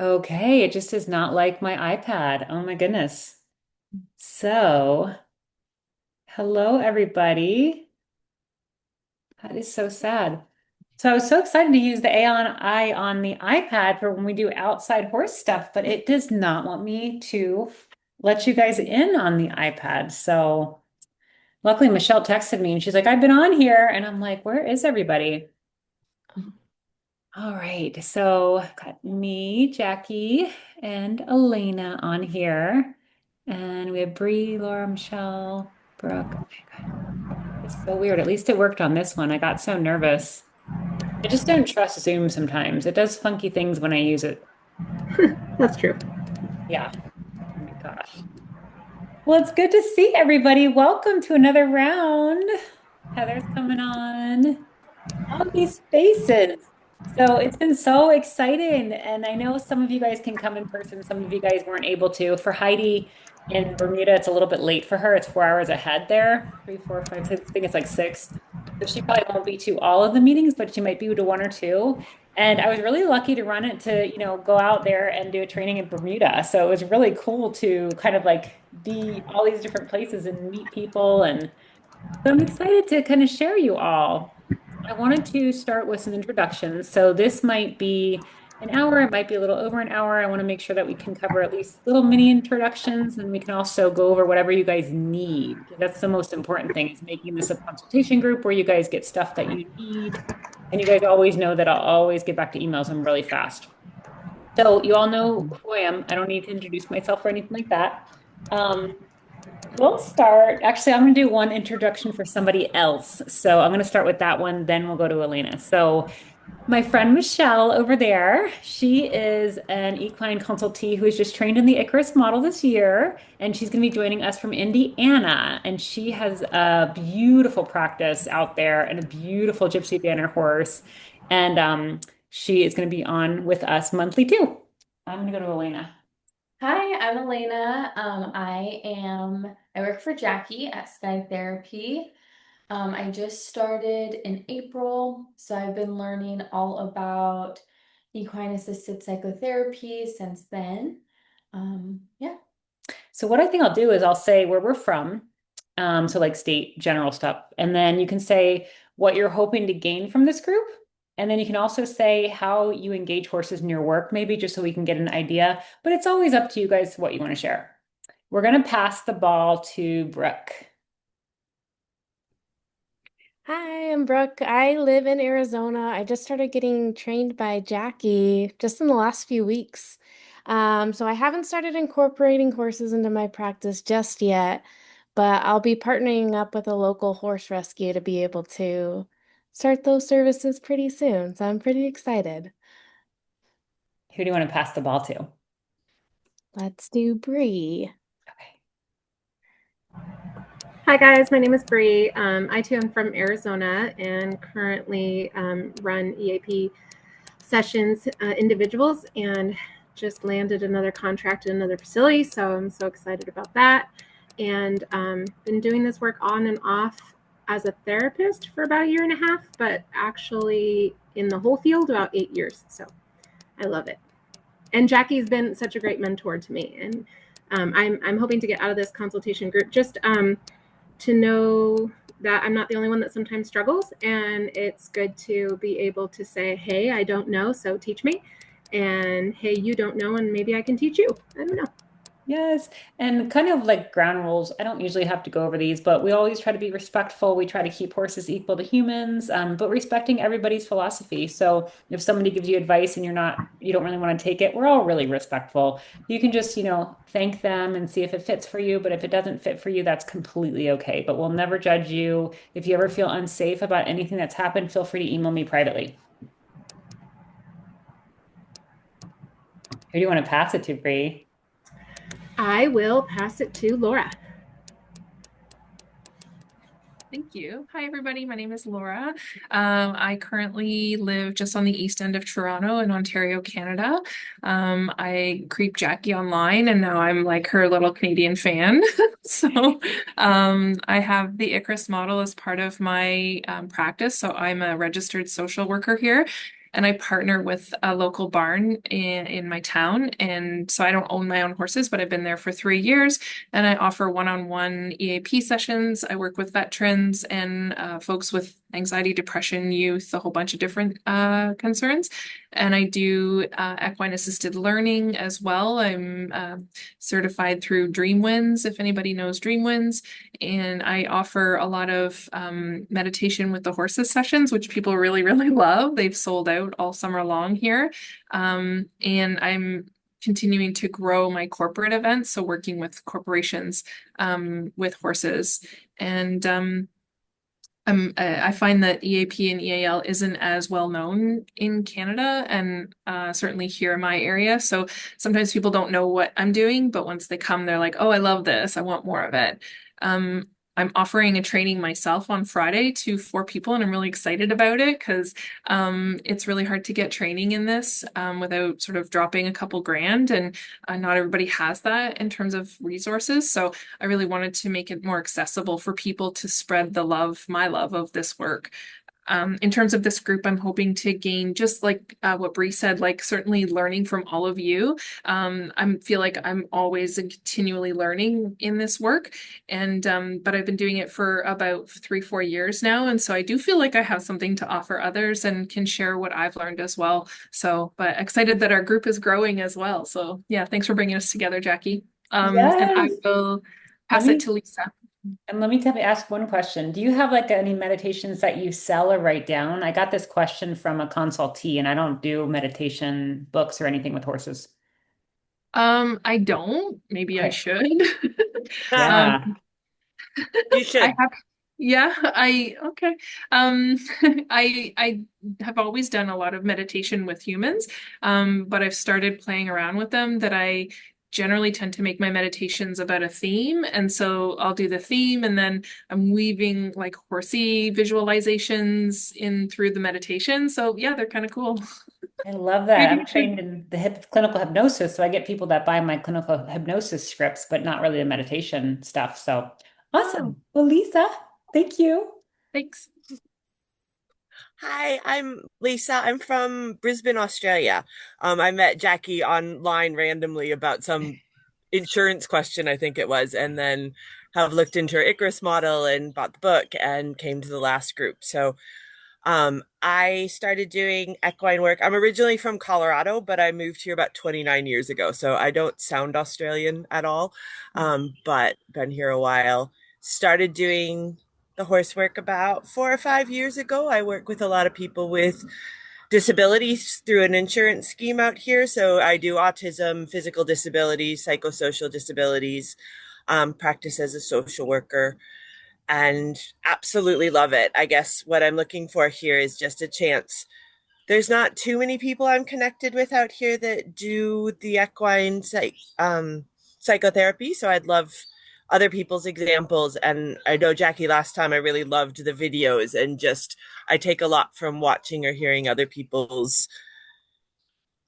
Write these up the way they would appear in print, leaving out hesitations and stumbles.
Okay, it just is not like my iPad. Oh my goodness. So, hello everybody. That is so sad. So I was so excited to use the AI on the iPad for when we do outside horse stuff, but it does not want me to let you guys in on the iPad. So luckily Michelle texted me and she's like, I've been on here. And I'm like, where is everybody? All right, so got me, Jackie, and Elena on here. And we have Bree, Laura, Michelle, Brooke. Okay, good. It's so weird. At least it worked on this one. I got so nervous. I just don't trust Zoom sometimes. It does funky things when I use it. That's true. Yeah. Oh my gosh. Well, it's good to see everybody. Welcome to another round. Heather's coming on. All these spaces. So it's been so exciting. And I know some of you guys can come in person, some of you guys weren't able to. For Heidi in Bermuda, it's a little bit late for her. It's 4 hours ahead there. Three, four, five, six. I think it's like six. So she probably won't be to all of the meetings, but she might be to one or two. And I was really lucky to run it to, go out there and do a training in Bermuda. So it was really cool to kind of like be all these different places and meet people. And so I'm excited to kind of share you all. I wanted to start with some introductions. So this might be an hour, it might be a little over an hour. I want to make sure that we can cover at least little mini introductions and we can also go over whatever you guys need. That's the most important thing is making this a consultation group where you guys get stuff that you need. And you guys always know that I'll always get back to emails. I'm really fast. So you all know who I am. I don't need to introduce myself or anything like that. Um, We'll start. Actually, I'm going to do one introduction for somebody else. So I'm going to start with that one, then we'll go to Elena. So, my friend Michelle over there, she is an equine consultee who is just trained in the Icarus model this year, and she's going to be joining us from Indiana. And she has a beautiful practice out there and a beautiful Gypsy Banner horse. And she is going to be on with us monthly too. I'm going to go to Elena. Hi, I'm Elena. I work for Jackie at Sky Therapy. I just started in April, so I've been learning all about equine assisted psychotherapy since then. Yeah. So what I think I'll do is I'll say where we're from, so like state general stuff, and then you can say what you're hoping to gain from this group, and then you can also say how you engage horses in your work, maybe just so we can get an idea. But it's always up to you guys what you want to share. We're gonna pass the ball to Brooke. Hi, I'm Brooke. I live in Arizona. I just started getting trained by Jackie just in the last few weeks. So I haven't started incorporating horses into my practice just yet, but I'll be partnering up with a local horse rescue to be able to start those services pretty soon. So I'm pretty excited. Who do you want to pass the ball to? Let's do Bree. Okay. Hi guys, my name is Bree. I too am from Arizona and currently run EAP sessions individuals and just landed another contract in another facility. So I'm so excited about that. And been doing this work on and off as a therapist for about a year and a half, but actually in the whole field about 8 years. So I love it. And Jackie's been such a great mentor to me. And I'm hoping to get out of this consultation group just to know that I'm not the only one that sometimes struggles. And it's good to be able to say, hey, I don't know, so teach me. And hey, you don't know, and maybe I can teach you. I don't know. Yes, and kind of like ground rules. I don't usually have to go over these, but we always try to be respectful. We try to keep horses equal to humans, but respecting everybody's philosophy. So if somebody gives you advice and you don't really want to take it, we're all really respectful. You can just, thank them and see if it fits for you. But if it doesn't fit for you, that's completely okay. But we'll never judge you. If you ever feel unsafe about anything that's happened, feel free to email me privately. Who do you want to pass it to, Bree? I will pass it to Laura. Thank you. Hi, everybody. My name is Laura. I currently live just on the east end of Toronto in Ontario, Canada. I creep Jackie online and now I'm like her little Canadian fan. I have the Icarus model as part of my practice. So I'm a registered social worker here. and I partner with a local barn in my town. And so I don't own my own horses, but I've been there for 3 years, and I offer one-on-one EAP sessions. I work with veterans and folks with anxiety, depression, youth, a whole bunch of different concerns. And I do equine assisted learning as well. I'm certified through DreamWinds, if anybody knows DreamWinds. And I offer a lot of meditation with the horses sessions, which people really, really love. They've sold out all summer long here. And I'm continuing to grow my corporate events, so working with corporations with horses. And I find that EAP and EAL isn't as well known in Canada and certainly here in my area. So sometimes people don't know what I'm doing, but once they come, they're like, oh, I love this. I want more of it. I'm offering a training myself on Friday to 4 people, and I'm really excited about it because it's really hard to get training in this without sort of dropping a couple grand, and not everybody has that in terms of resources. So I really wanted to make it more accessible for people to spread the love, my love of this work. In terms of this group, I'm hoping to gain, just like what Bree said, like certainly learning from all of you. I feel like I'm always and continually learning in this work, and but I've been doing it for about 3-4 years now, and so I do feel like I have something to offer others and can share what I've learned as well. So, but excited that our group is growing as well. So, yeah, thanks for bringing us together, Jackie. And I Yes. will Let pass it me to Lisa. let me ask one question. Do you have like any meditations that you sell or write down? I got this question from a consultee, and I don't do meditation books or anything with horses. I don't. Maybe I Okay. should. Um, Yeah. You I should. have, yeah, okay. Um, I have always done a lot of meditation with humans, but I've started playing around with them that I generally tend to make my meditations about a theme. And so I'll do the theme, and then I'm weaving like horsey visualizations in through the meditation. So yeah, they're kind of cool. I love that. Maybe I'm we should. trained in the clinical hypnosis, so I get people that buy my clinical hypnosis scripts, but not really the meditation stuff. So Oh, awesome. Well, Lisa, thank you. thanks. Hi, I'm Lisa. I'm from Brisbane, Australia. I met Jackie online randomly about some insurance question, I think it was, and then have looked into her Icarus model and bought the book and came to the last group. So I started doing equine work. I'm originally from Colorado, but I moved here about 29 years ago. So I don't sound Australian at all, but been here a while. Started doing the horse work about 4 or 5 years ago. I work with a lot of people with disabilities through an insurance scheme out here. So I do autism, physical disabilities, psychosocial disabilities, practice as a social worker, and absolutely love it. I guess what I'm looking for here is just a chance. There's not too many people I'm connected with out here that do the equine psychotherapy. So I'd love other people's examples. And I know, Jackie, last time I really loved the videos, and just I take a lot from watching or hearing other people's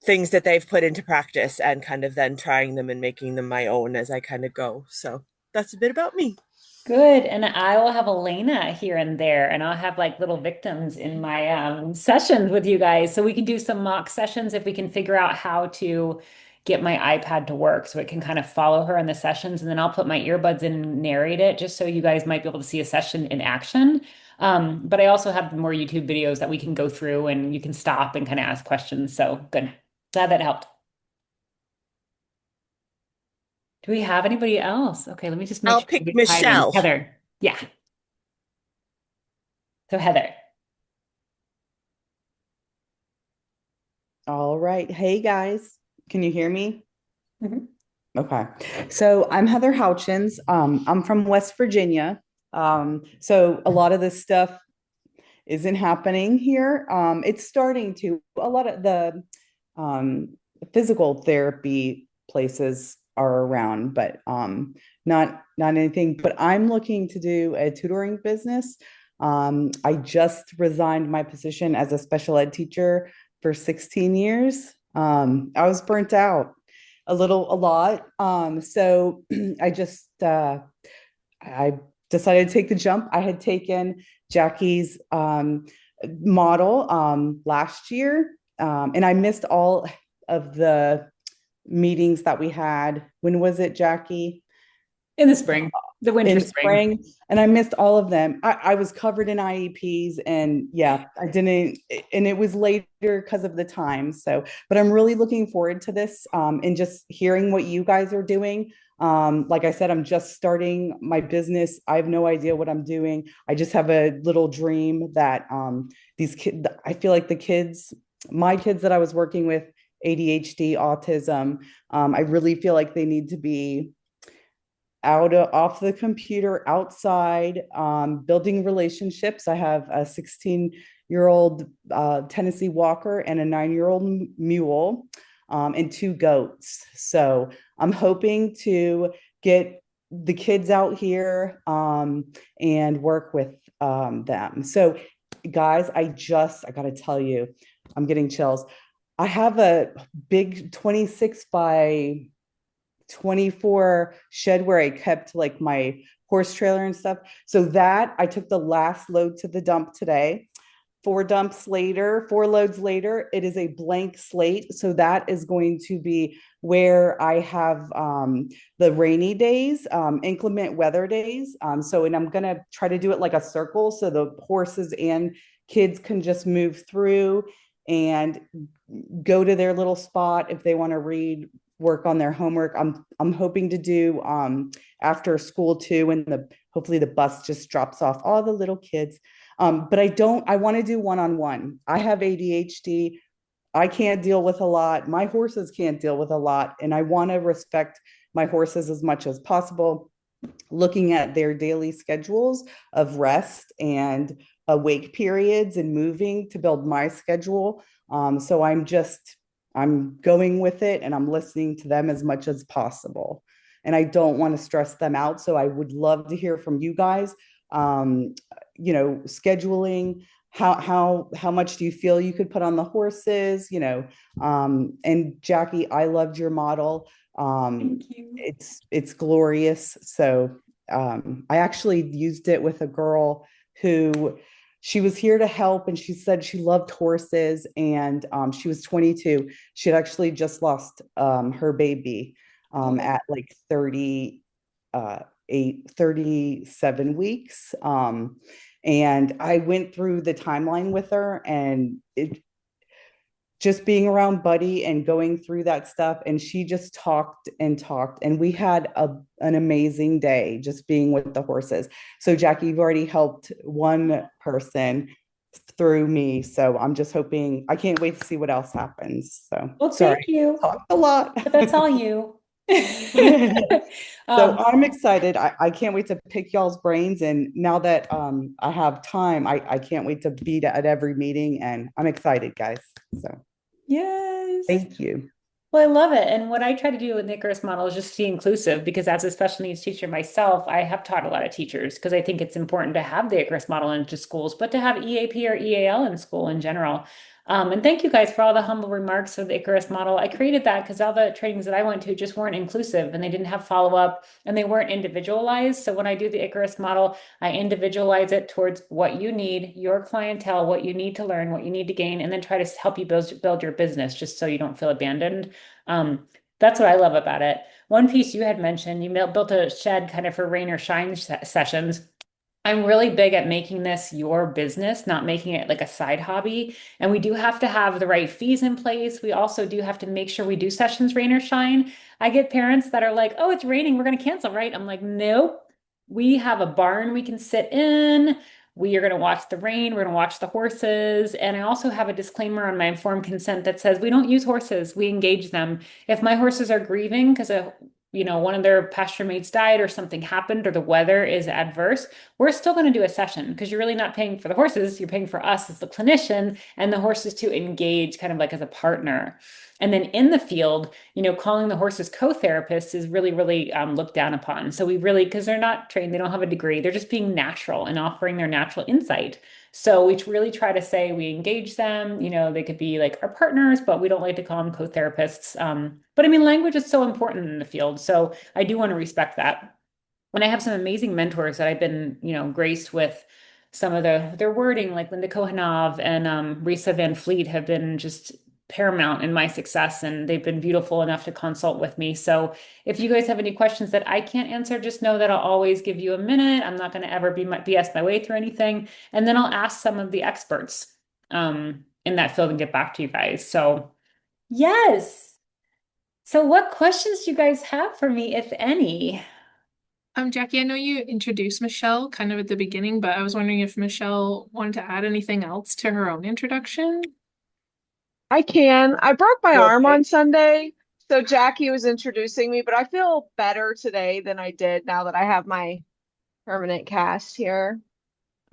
things that they've put into practice and kind of then trying them and making them my own as I kind of go. So that's a bit about me. Good. And I will have Elena here and there, and I'll have like little victims in my sessions with you guys. So we can do some mock sessions if we can figure out how to get my iPad to work so it can kind of follow her in the sessions. And then I'll put my earbuds in and narrate it just so you guys might be able to see a session in action. But I also have more YouTube videos that we can go through and you can stop and kind of ask questions. So good. Glad that helped. Do we have anybody else? Okay, let me just make I'll sure I pick get typing. Michelle. Heather. Yeah. So Heather. All right. Hey guys, can you hear me? Mhm. Okay. So I'm Heather Houchins. I'm from West Virginia. So a lot of this stuff isn't happening here. It's starting to. A lot of the physical therapy places are around, but not anything. But I'm looking to do a tutoring business. I just resigned my position as a special ed teacher for 16 years. I was burnt out a lot. So I decided to take the jump. I had taken Jackie's model last year, and I missed all of the meetings that we had. When was it, Jackie? In the spring, the winter In spring. spring, and I missed all of them. I was covered in IEPs, and yeah, I didn't, and it was later because of the time. So, but I'm really looking forward to this, and just hearing what you guys are doing. Like I said, I'm just starting my business. I have no idea what I'm doing. I just have a little dream that these kids, I feel like the kids, my kids that I was working with, ADHD, autism, I really feel like they need to be off the computer, outside, building relationships. I have a 16-year-old Tennessee Walker and a 9-year-old mule, and 2 goats. So I'm hoping to get the kids out here, and work with them. So guys, I got to tell you, I'm getting chills. I have a big 26 by 24 shed where I kept like my horse trailer and stuff. So that I took the last load to the dump today. 4 loads later, it is a blank slate. So that is going to be where I have the rainy days, inclement weather days. And I'm going to try to do it like a circle so the horses and kids can just move through and go to their little spot if they want to read, work on their homework. I'm hoping to do after school too, and hopefully the bus just drops off all the little kids. But I want to do one-on-one. I have ADHD. I can't deal with a lot. My horses can't deal with a lot. And I want to respect my horses as much as possible, looking at their daily schedules of rest and awake periods and moving to build my schedule. So I'm going with it, and I'm listening to them as much as possible. And I don't want to stress them out. So I would love to hear from you guys. Scheduling, how much do you feel you could put on the horses, and Jackie, I loved your model. Thank you. It's glorious. So I actually used it with a girl who, she was here to help, and she said she loved horses, and she was 22. She had actually just lost her baby at like 37 weeks. And I went through the timeline with her, and just being around Buddy and going through that stuff. And she just talked and talked. And we had an amazing day just being with the horses. So, Jackie, you've already helped one person through me. So I'm just hoping, I can't wait to see what else happens. So, Well, sorry, thank you. talked a lot. But that's all you. So I'm excited. I can't wait to pick y'all's brains. And now that I have time, I can't wait to be at every meeting. And I'm excited, guys. So. Yes. Thank you. Well, I love it. And what I try to do with the Icarus model is just be inclusive, because as a special needs teacher myself, I have taught a lot of teachers because I think it's important to have the Icarus model into schools, but to have EAP or EAL in school in general. And thank you guys for all the humble remarks of the Icarus model. I created that because all the trainings that I went to just weren't inclusive, and they didn't have follow-up, and they weren't individualized. So when I do the Icarus model, I individualize it towards what you need, your clientele, what you need to learn, what you need to gain, and then try to help you build your business just so you don't feel abandoned. That's what I love about it. One piece you had mentioned, you built a shed kind of for rain or shine sessions. I'm really big at making this your business, not making it like a side hobby. And we do have to have the right fees in place. We also do have to make sure we do sessions rain or shine. I get parents that are like, oh, it's raining, we're going to cancel, right? I'm like, nope. We have a barn we can sit in. We are going to watch the rain. We're going to watch the horses. And I also have a disclaimer on my informed consent that says we don't use horses. We engage them. If my horses are grieving because one of their pasture mates died or something happened or the weather is adverse, we're still going to do a session, because you're really not paying for the horses. You're paying for us as the clinician and the horses to engage kind of like as a partner. And then in the field, calling the horses co-therapists is really, really looked down upon. So we really, because they're not trained, they don't have a degree, they're just being natural and offering their natural insight. So we really try to say we engage them, they could be like our partners, but we don't like to call them co-therapists. But I mean, language is so important in the field. So I do want to respect that. And I have some amazing mentors that I've been, graced with some of their wording, like Linda Kohanov and Risa Van Fleet have been just paramount in my success, and they've been beautiful enough to consult with me. So if you guys have any questions that I can't answer, just know that I'll always give you a minute. I'm not going to ever BS my way through anything. And then I'll ask some of the experts in that field and get back to you guys. So yes. So what questions do you guys have for me, if any? Jackie, I know you introduced Michelle kind of at the beginning, but I was wondering if Michelle wanted to add anything else to her own introduction. I can. I broke my arm Okay. on Sunday, so Jackie was introducing me, but I feel better today than I did now that I have my permanent cast here.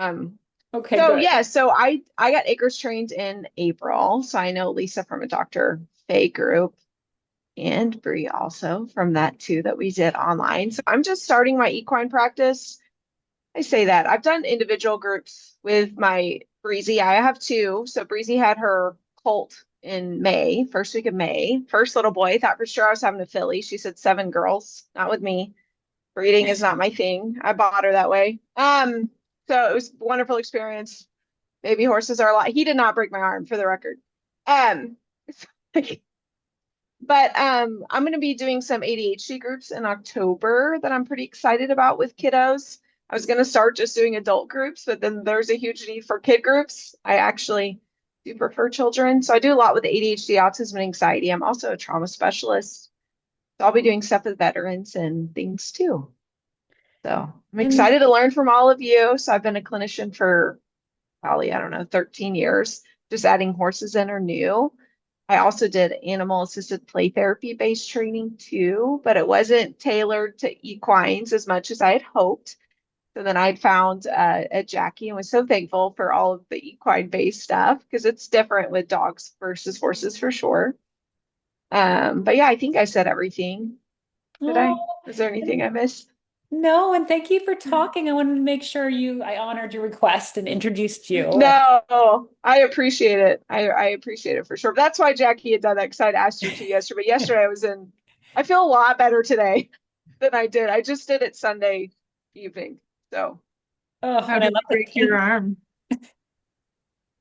Okay, So good. yeah, so I got Acres trained in April, so I know Lisa from a Dr. Faye group and Bree also from that too that we did online. So I'm just starting my equine practice. I say that. I've done individual groups with my Breezy. I have two. So Breezy had her colt in May, first week of May. First little boy, thought for sure I was having a filly. She said 7 girls, not with me. Breeding is not my thing. I bought her that way. So it was a wonderful experience. Baby horses are a lot. He did not break my arm for the record. Um, but I'm going to be doing some ADHD groups in October that I'm pretty excited about with kiddos. I was going to start just doing adult groups, but then there's a huge need for kid groups. I actually do prefer children. So I do a lot with ADHD, autism, and anxiety. I'm also a trauma specialist. So I'll be doing stuff with veterans and things too. So I'm And excited to learn from all of you. So I've been a clinician for probably, I don't know, 13 years. Just adding horses in are new. I also did animal assisted play therapy based training too, but it wasn't tailored to equines as much as I had hoped. So then I'd found a Jackie and was so thankful for all of the equine based stuff because it's different with dogs versus horses for sure. But yeah, I think I said everything. Did oh, I? Was there anything I missed? no, and thank you for talking. I wanted to make sure I honored your request and introduced you. No, I appreciate it. I appreciate it for sure. That's why Jackie had done that because I'd asked her to yesterday. But yesterday I feel a lot better today than I did. I just did it Sunday evening. So Oh, How and I did love you the break your pink. arm?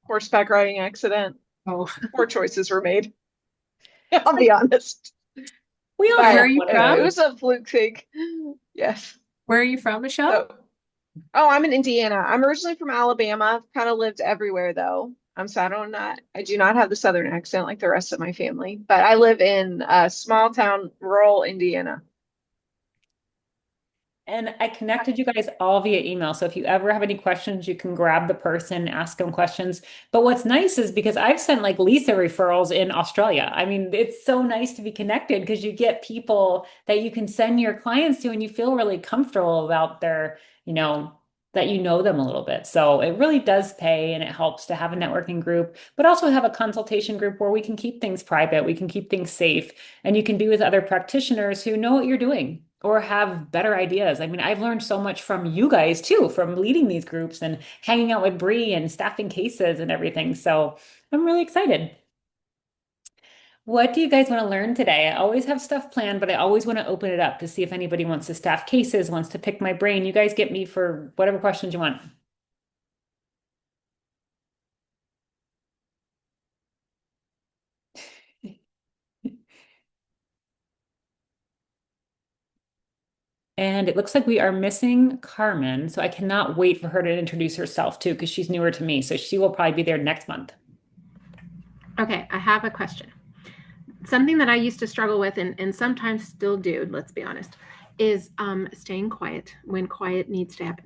horseback riding accident. Oh, Poor choices were made. I'll be honest. We all where But are have you one of it from? those. was a fluke thing. Yes. Where are you from, Michelle? So, oh, I'm in Indiana. I'm originally from Alabama. I've kind of lived everywhere though. So I do not have the Southern accent like the rest of my family, but I live in a small town, rural Indiana. And I connected you guys all via email. So if you ever have any questions, you can grab the person, ask them questions. But what's nice is because I've sent like Lisa referrals in Australia. I mean, it's so nice to be connected because you get people that you can send your clients to and you feel really comfortable about that you know them a little bit. So it really does pay and it helps to have a networking group, but also have a consultation group where we can keep things private, we can keep things safe, and you can be with other practitioners who know what you're doing or have better ideas. I mean, I've learned so much from you guys too, from leading these groups and hanging out with Bree and staffing cases and everything. So I'm really excited. What do you guys want to learn today? I always have stuff planned, but I always want to open it up to see if anybody wants to staff cases, wants to pick my brain. You guys get me for whatever questions you want. And it looks like we are missing Carmen, so I cannot wait for her to introduce herself too, because she's newer to me. So she will probably be there next month. Okay, I have a question. Something that I used to struggle with and sometimes still do, let's be honest, is staying quiet when quiet needs to happen.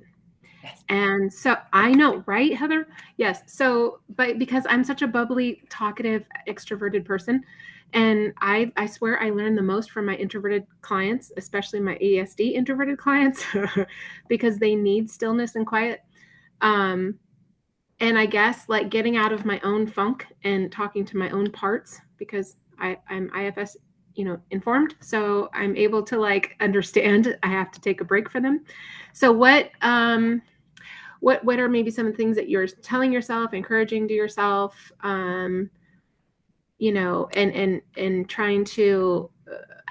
Yes. And so I know, right, Heather? Yes. So, but because I'm such a bubbly, talkative, extroverted person, and I swear I learn the most from my introverted clients, especially my ASD introverted clients, because they need stillness and quiet. And I guess like getting out of my own funk and talking to my own parts because I'm IFS, informed. So I'm able to like understand I have to take a break for them. So what are maybe some of the things that you're telling yourself, encouraging to yourself, and trying to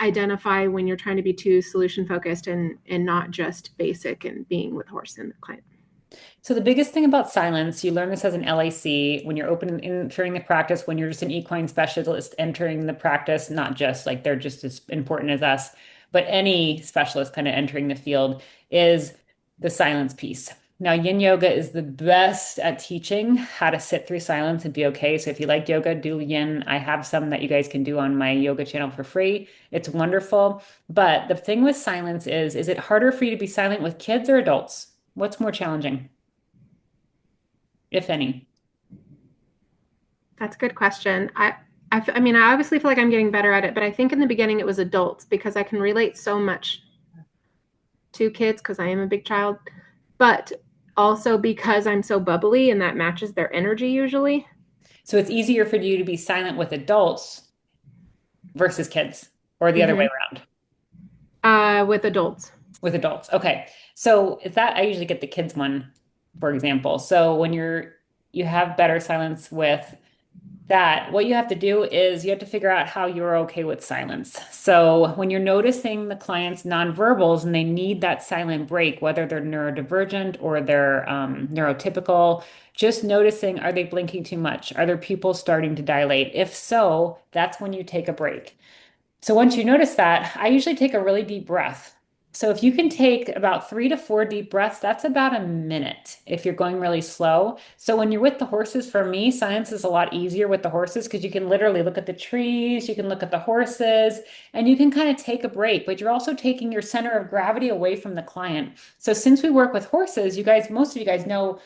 identify when you're trying to be too solution focused and not just basic and being with horse and the client. So the biggest thing about silence, you learn this as an LAC when you're entering the practice, when you're just an equine specialist entering the practice, not just like they're just as important as us, but any specialist kind of entering the field is the silence piece. Now, yin yoga is the best at teaching how to sit through silence and be okay. So if you like yoga, do yin. I have some that you guys can do on my yoga channel for free. It's wonderful. But the thing with silence is it harder for you to be silent with kids or adults? What's more challenging? If any? That's a good question. I mean, I obviously feel like I'm getting better at it, but I think in the beginning it was adults because I can relate so much to kids because I am a big child, but also because I'm so bubbly and that matches their energy usually. So it's easier for you to be silent with adults versus kids, or the other way around With adults. with adults. Okay. So if that I usually get the kids one, for example. So when you have better silence with that, what you have to do is you have to figure out how you're okay with silence. So when you're noticing the client's nonverbals and they need that silent break, whether they're neurodivergent or they're neurotypical, just noticing, are they blinking too much? Are their pupils starting to dilate? If so, that's when you take a break. So once you notice that, I usually take a really deep breath. So if you can take about 3 to 4 deep breaths, that's about a minute if you're going really slow. So when you're with the horses, for me, science is a lot easier with the horses because you can literally look at the trees, you can look at the horses, and you can kind of take a break, but you're also taking your center of gravity away from the client. So since we work with horses, you guys, most of you guys know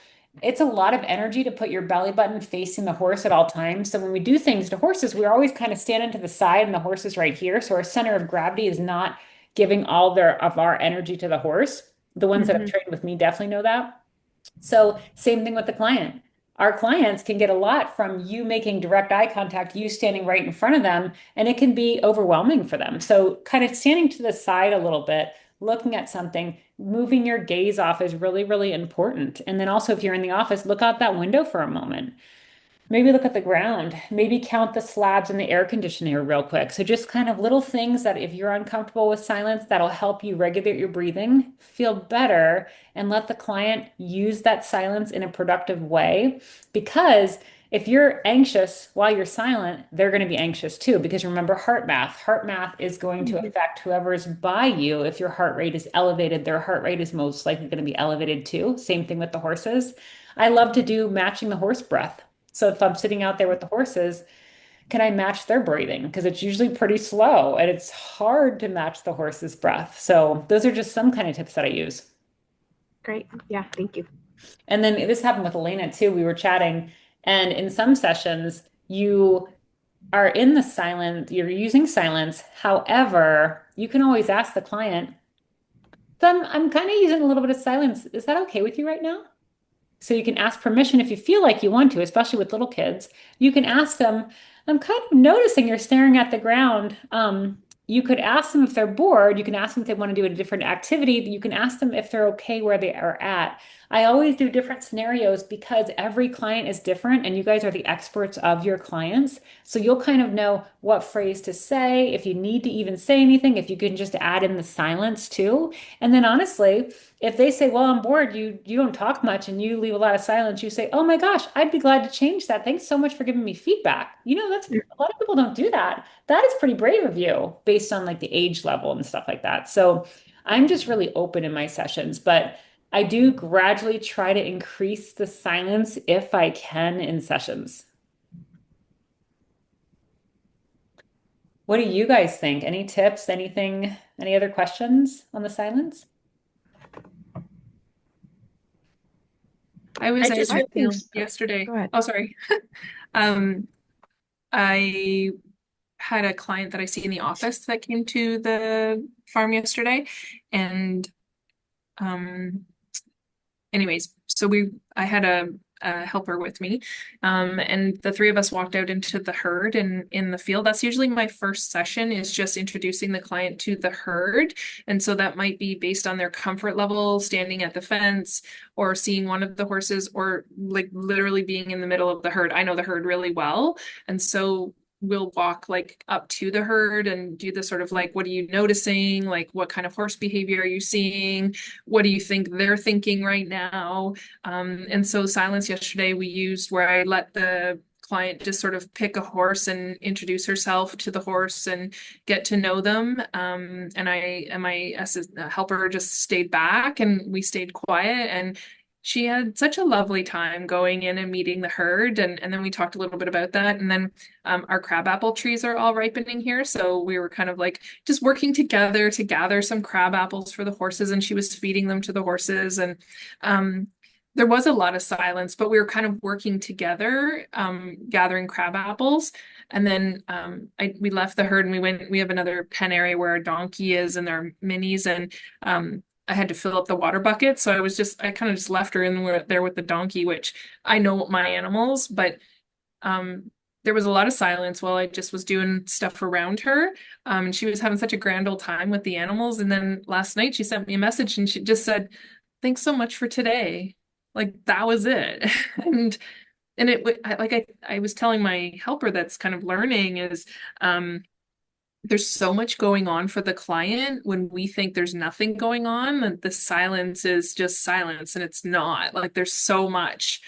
it's a lot of energy to put your belly button facing the horse at all times. So when we do things to horses, we're always kind of standing to the side and the horse is right here. So our center of gravity is not giving all of our energy to the horse. The ones that have trained with me definitely know that. So same thing with the client. Our clients can get a lot from you making direct eye contact, you standing right in front of them, and it can be overwhelming for them. So kind of standing to the side a little bit, looking at something, moving your gaze off is really, really important. And then also if you're in the office, look out that window for a moment. Maybe look at the ground. Maybe count the slabs in the air conditioner real quick. So just kind of little things that if you're uncomfortable with silence, that'll help you regulate your breathing, feel better, and let the client use that silence in a productive way. Because if you're anxious while you're silent, they're going to be anxious too. Because remember heart math. Heart math is going to affect whoever's by you. If your heart rate is elevated, their heart rate is most likely going to be elevated too. Same thing with the horses. I love to do matching the horse breath. So if I'm sitting out there with the horses, can I match their breathing? Because it's usually pretty slow and it's hard to match the horse's breath. So those are just some kind of tips that I use. Great. Yeah, thank you. And then this happened with Elena too. We were chatting, and in some sessions, you are in the silent, you're using silence. However, you can always ask the client, so I'm kind of using a little bit of silence. Is that okay with you right now? So you can ask permission if you feel like you want to, especially with little kids. You can ask them, I'm kind of noticing you're staring at the ground. You could ask them if they're bored. You can ask them if they want to do a different activity. You can ask them if they're okay where they are at. I always do different scenarios because every client is different and you guys are the experts of your clients. So you'll kind of know what phrase to say, if you need to even say anything, if you can just add in the silence too. And then honestly, if they say, well, I'm bored, you don't talk much and you leave a lot of silence, you say, oh my gosh, I'd be glad to change that. Thanks so much for giving me feedback. That's a lot of people don't do that. That is pretty brave of you based on like the age level and stuff like that. So I'm just really open in my sessions, but I do gradually try to increase the silence if I can in sessions. What do you guys think? Any tips, anything, any other questions on the silence? I was I just at think yesterday. Go ahead. Oh, sorry. I had a client that I see in the office that came to the farm yesterday, and anyways, so I had a helper with me, and the three of us walked out into the herd and in the field. That's usually my first session, is just introducing the client to the herd. And so that might be based on their comfort level, standing at the fence or seeing one of the horses, or like literally being in the middle of the herd. I know the herd really well. And so we'll walk like up to the herd and do the sort of like, what are you noticing? Like, what kind of horse behavior are you seeing? What do you think they're thinking right now? And so silence yesterday we used where I let the client just sort of pick a horse and introduce herself to the horse and get to know them. And my helper just stayed back and we stayed quiet, and she had such a lovely time going in and meeting the herd. And then we talked a little bit about that. And then our crabapple trees are all ripening here. So we were kind of like just working together to gather some crab apples for the horses, and she was feeding them to the horses. And there was a lot of silence, but we were kind of working together, gathering crab apples. And then we left the herd and we have another pen area where our donkey is and there are minis. And I had to fill up the water bucket. So I kind of just left her in there with the donkey, which I know my animals, but there was a lot of silence while I just was doing stuff around her. And she was having such a grand old time with the animals. And then last night she sent me a message and she just said, "Thanks so much for today." Like that was it. And I was telling my helper that's kind of learning is there's so much going on for the client when we think there's nothing going on, that the silence is just silence, and it's not. Like there's so much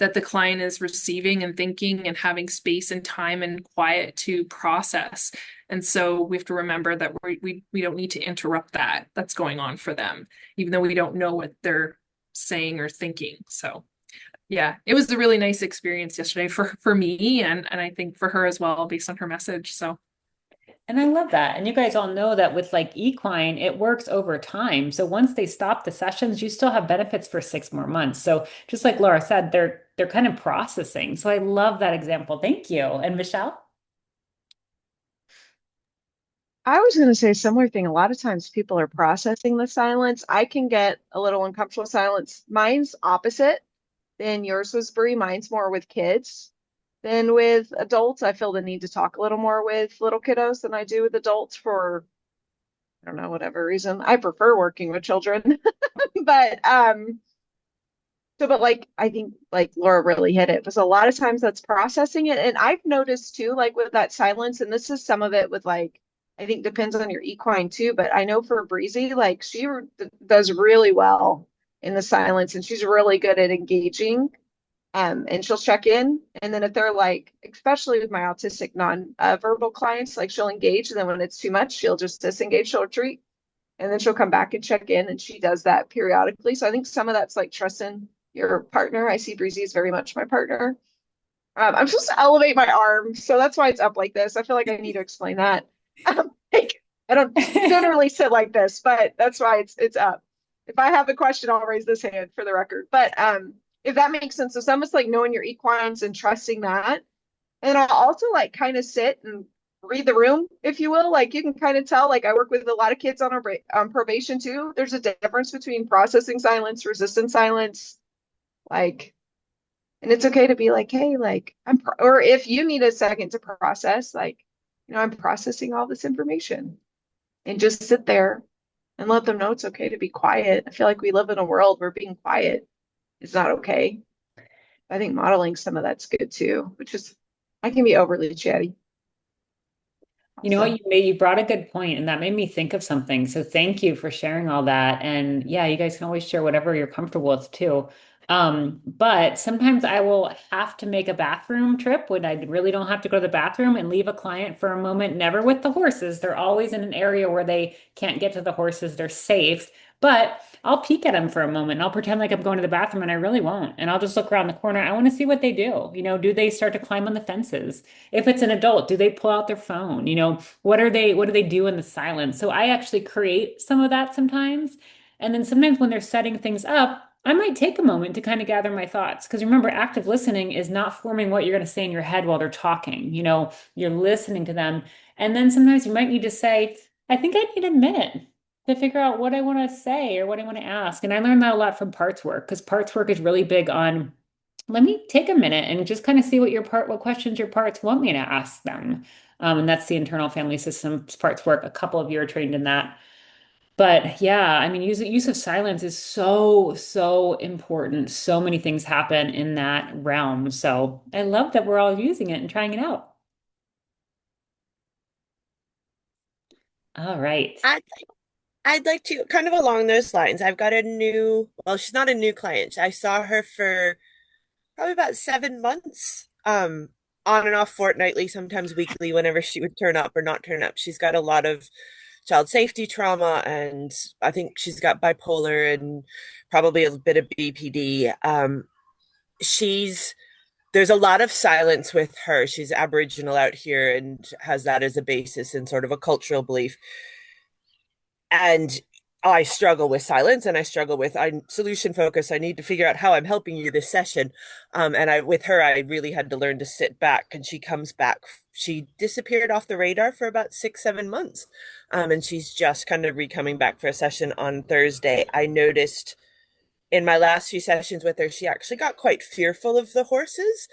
that the client is receiving and thinking and having space and time and quiet to process. And so we have to remember that we don't need to interrupt that's going on for them, even though we don't know what they're saying or thinking. So yeah, it was a really nice experience yesterday for me, and I think for her as well, based on her message. So And I love that. And you guys all know that with like equine, it works over time. So once they stop the sessions, you still have benefits for 6 more months. So just like Laura said, they're kind of processing. So I love that example. Thank you. And Michelle? I was going to say a similar thing. A lot of times people are processing the silence. I can get a little uncomfortable with silence. Mine's opposite than yours was, Brie. Mine's more with kids than with adults. I feel the need to talk a little more with little kiddos than I do with adults for, I don't know, whatever reason. I prefer working with children. But but like I think like Laura really hit it. Was a lot of times that's processing it. And I've noticed too, like with that silence, and this is some of it with like I think depends on your equine too, but I know for Breezy, like does really well in the silence and she's really good at engaging. And she'll check in. And then if they're like, especially with my autistic non-verbal clients, like she'll engage. And then when it's too much, she'll just disengage, she'll retreat. And then she'll come back and check in. And she does that periodically. So I think some of that's like trusting your partner. I see Breezy is very much my partner. I'm supposed to elevate my arm, so that's why it's up like this. I feel like I need to explain that. Like, I don't generally sit like this, but that's why it's up. If I have a question, I'll raise this hand for the record. But if that makes sense, so some of it's like knowing your equines and trusting that. And I'll also like kind of sit and read the room, if you will. Like you can kind of tell. Like I work with a lot of kids on probation too. There's a difference between processing silence, resistant silence, like. And it's okay to be like, hey, like or if you need a second to process, like, I'm processing all this information and just sit there and let them know it's okay to be quiet. I feel like we live in a world where being quiet is not okay. I think modeling some of that's good too, which is, I can be overly chatty. You know what So. you brought a good point, and that made me think of something. So thank you for sharing all that. And yeah, you guys can always share whatever you're comfortable with too. But sometimes I will have to make a bathroom trip when I really don't have to go to the bathroom and leave a client for a moment, never with the horses. They're always in an area where they can't get to the horses. They're safe. But I'll peek at them for a moment and I'll pretend like I'm going to the bathroom and I really won't. And I'll just look around the corner. I want to see what they do. Do they start to climb on the fences? If it's an adult, do they pull out their phone? What do they do in the silence? So I actually create some of that sometimes. And then sometimes when they're setting things up, I might take a moment to kind of gather my thoughts. Because remember, active listening is not forming what you're going to say in your head while they're talking. You're listening to them. And then sometimes you might need to say, I think I need a minute to figure out what I want to say or what I want to ask. And I learned that a lot from parts work because parts work is really big on let me take a minute and just kind of see what questions your parts want me to ask them. And that's the internal family systems parts work. A couple of you are trained in that. But yeah, I mean, use of silence is so, so important. So many things happen in that realm. So I love that we're all using it and trying it out. All right. I'd like to kind of along those lines. I've got a new, well, she's not a new client. I saw her for probably about 7 months, on and off fortnightly, sometimes weekly, whenever she would turn up or not turn up. She's got a lot of child safety trauma, and I think she's got bipolar and probably a bit of BPD. She's There's a lot of silence with her. She's Aboriginal out here and has that as a basis and sort of a cultural belief. And I struggle with silence, and I struggle with I solution focus. I need to figure out how I'm helping you this session. And I with her, I really had to learn to sit back. And she comes back. She disappeared off the radar for about 6, 7 months. And she's just kind of re-coming back for a session on Thursday. I noticed in my last few sessions with her, she actually got quite fearful of the horses.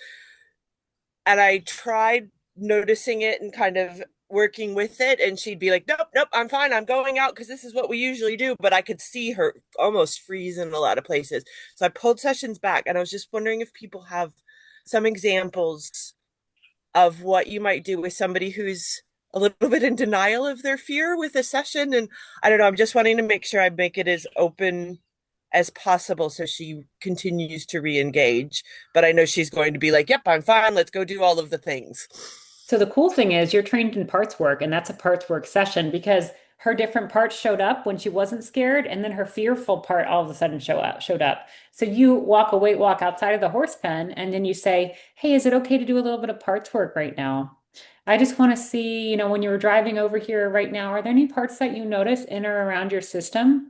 And I tried noticing it and kind of working with it, and she'd be like, nope, nope, I'm fine, I'm going out because this is what we usually do. But I could see her almost freeze in a lot of places, so I pulled sessions back. And I was just wondering if people have some examples of what you might do with somebody who's a little bit in denial of their fear with a session. And I don't know, I'm just wanting to make sure I make it as open as possible so she continues to re-engage. But I know she's going to be like, yep, I'm fine, let's go do all of the things. So the cool thing is you're trained in parts work, and that's a parts work session because her different parts showed up when she wasn't scared, and then her fearful part all of a sudden showed up. So you walk outside of the horse pen, and then you say, "Hey, is it okay to do a little bit of parts work right now? I just want to see, when you were driving over here right now, are there any parts that you notice in or around your system?"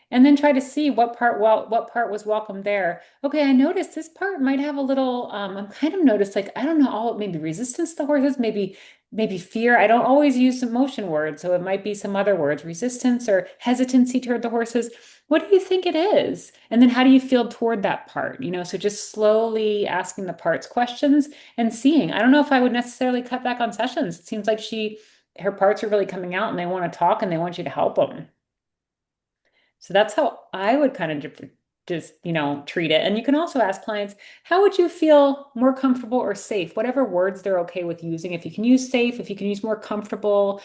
And then try to see what part was welcome there. Okay, I noticed this part might have a little I'm kind of noticed like I don't know, all maybe resistance to horses, maybe fear. I don't always use emotion words, so it might be some other words, resistance or hesitancy toward the horses. What do you think it is? And then how do you feel toward that part? So just slowly asking the parts questions and seeing. I don't know if I would necessarily cut back on sessions. It seems like her parts are really coming out and they want to talk and they want you to help them. So that's how I would kind of just, treat it. And you can also ask clients, how would you feel more comfortable or safe? Whatever words they're okay with using. If you can use safe, if you can use more comfortable,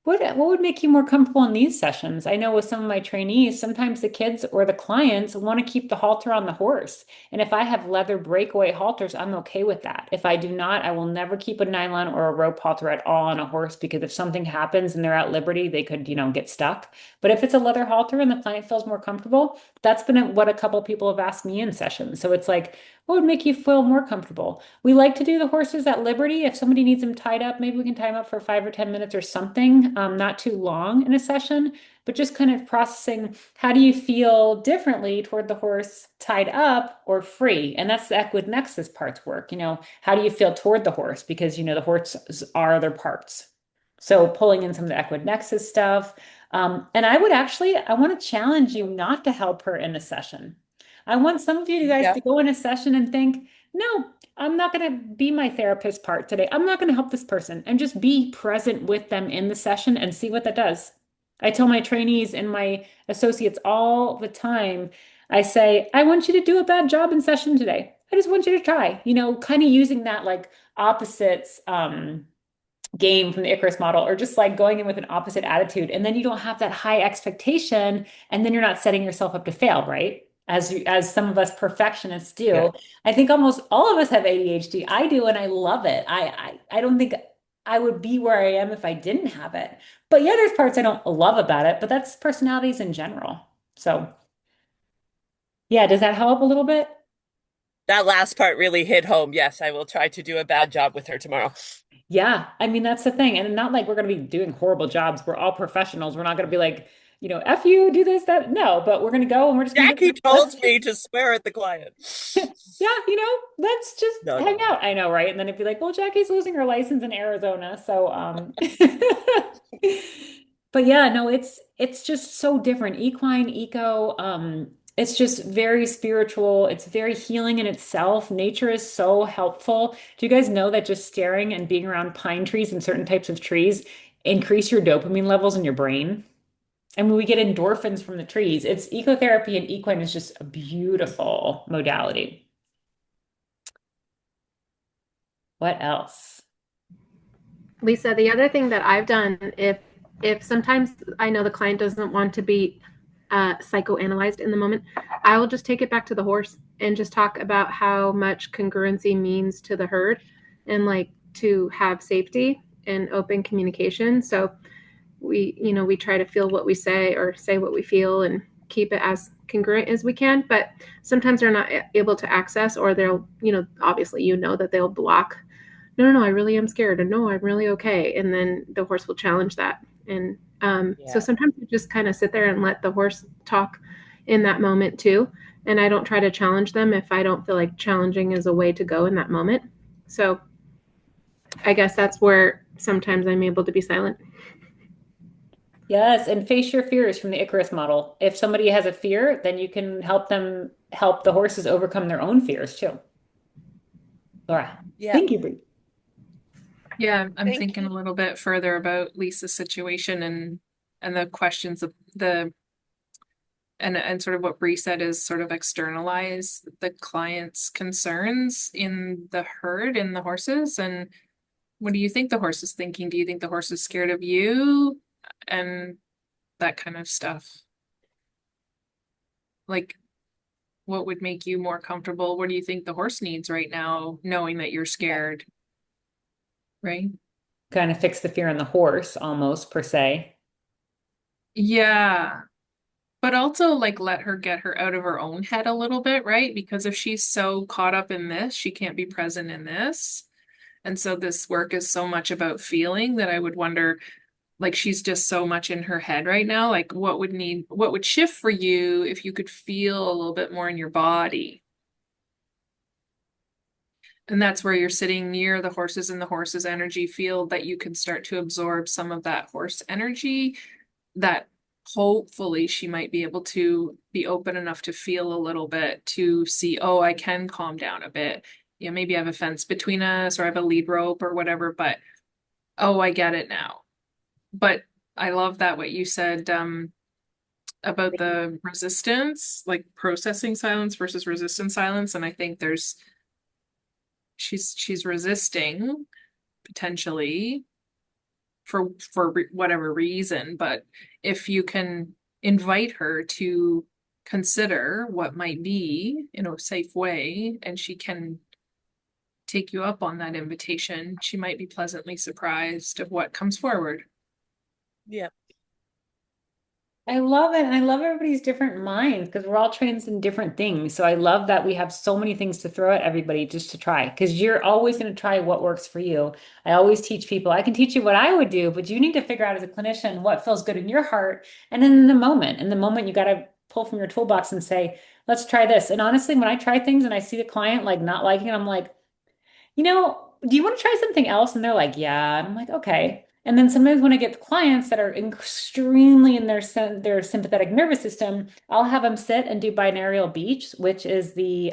what would make you more comfortable in these sessions? I know with some of my trainees, sometimes the kids or the clients want to keep the halter on the horse. And if I have leather breakaway halters, I'm okay with that. If I do not, I will never keep a nylon or a rope halter at all on a horse because if something happens and they're at liberty, they could, get stuck. But if it's a leather halter and the client feels more comfortable, that's been what a couple people have asked me in sessions. So it's like, what would make you feel more comfortable? We like to do the horses at liberty. If somebody needs them tied up, maybe we can tie them up for 5 or 10 minutes or something, not too long in a session, but just kind of processing how do you feel differently toward the horse tied up or free? And that's the equidnexus parts work. How do you feel toward the horse? Because, the horses are other parts. So pulling in some of the equidnexus stuff. And I want to challenge you not to help her in a session. I want some of you guys Yeah. to go in a session and think, no, I'm not going to be my therapist part today. I'm not going to help this person and just be present with them in the session and see what that does. I tell my trainees and my associates all the time, I say, I want you to do a bad job in session today. I just want you to try, kind of using that like opposites, game from the Icarus model, or just like going in with an opposite attitude. And then you don't have that high expectation, and then you're not setting yourself up to fail, right? As some of us perfectionists do. Yeah. I think almost all of us have ADHD. I do, and I love it. I don't think I would be where I am if I didn't have it. But yeah, there's parts I don't love about it, but that's personalities in general. So yeah, does that help a little bit? That last part really hit home. Yes, I will try to do a bad job with her tomorrow. Yeah, I mean that's the thing. And not like we're going to be doing horrible jobs. We're all professionals. We're not going to be like, F you, do this, that. No, but we're going to go and we're just going to Jackie told me to swear at the client. yeah, let's just No, hang no. out. I know, right? And then it'd be like, well, Jackie's losing her license in Arizona. So but yeah, no, it's just so different. Equine, eco, it's just very spiritual. It's very healing in itself. Nature is so helpful. Do you guys know that just staring and being around pine trees and certain types of trees increase your dopamine levels in your brain? And when we get endorphins from the trees, it's ecotherapy, and equine is just a beautiful modality. What else? Lisa, the other thing that I've done, if if sometimes I know the client doesn't want to be psychoanalyzed in the moment, I will just take it back to the horse and just talk about how much congruency means to the herd and like to have safety and open communication. So we try to feel what we say or say what we feel and keep it as congruent as we can, but sometimes they're not able to access, or they'll, obviously, that they'll block. No, I really am scared, or no, I'm really okay, and then the horse will challenge that. And so Yeah. sometimes we just kind of sit there and let the horse talk in that moment too, and I don't try to challenge them if I don't feel like challenging is a way to go in that moment. So I guess that's where sometimes I'm able to be silent. Yes, and face your fears from the Icarus model. If somebody has a fear, then you can help them help the horses overcome their own fears too. Laura, Yeah. thank you, Bree. Yeah, I'm Thank thinking you. a little bit further about Lisa's situation and the questions of the and sort of what Bree said is sort of externalize the client's concerns in the herd, in the horses. And what do you think the horse is thinking? Do you think the horse is scared of you? And that kind of stuff. Like, what would make you more comfortable? What do you think the horse needs right now, knowing that you're scared, right? Kind of fix the fear in the horse almost per se. Yeah. But also like let her get her out of her own head a little bit, right? Because if she's so caught up in this, she can't be present in this. And so this work is so much about feeling that I would wonder, like she's just so much in her head right now. Like what would shift for you if you could feel a little bit more in your body? And that's where you're sitting near the horses and the horse's energy field, that you can start to absorb some of that horse energy, that hopefully she might be able to be open enough to feel a little bit, to see, oh, I can calm down a bit. Yeah, maybe I have a fence between us or I have a lead rope or whatever, but oh, I get it now. But I love that what you said about the resistance, like processing silence versus resistant silence. And I think she's resisting potentially for whatever reason, but if you can invite her to consider what might be in a safe way, and she can take you up on that invitation, she might be pleasantly surprised of what comes forward. Yeah. I love it. And I love everybody's different minds because we're all trained in different things. So I love that we have so many things to throw at everybody just to try because you're always going to try what works for you. I always teach people, I can teach you what I would do, but you need to figure out as a clinician what feels good in your heart. And then in the moment, you got to pull from your toolbox and say, let's try this. And honestly, when I try things and I see the client like not liking it, I'm like, do you want to try something else? And they're like, yeah. And I'm like, okay. And then sometimes when I get clients that are extremely in their sympathetic nervous system, I'll have them sit and do binaural beats, which is the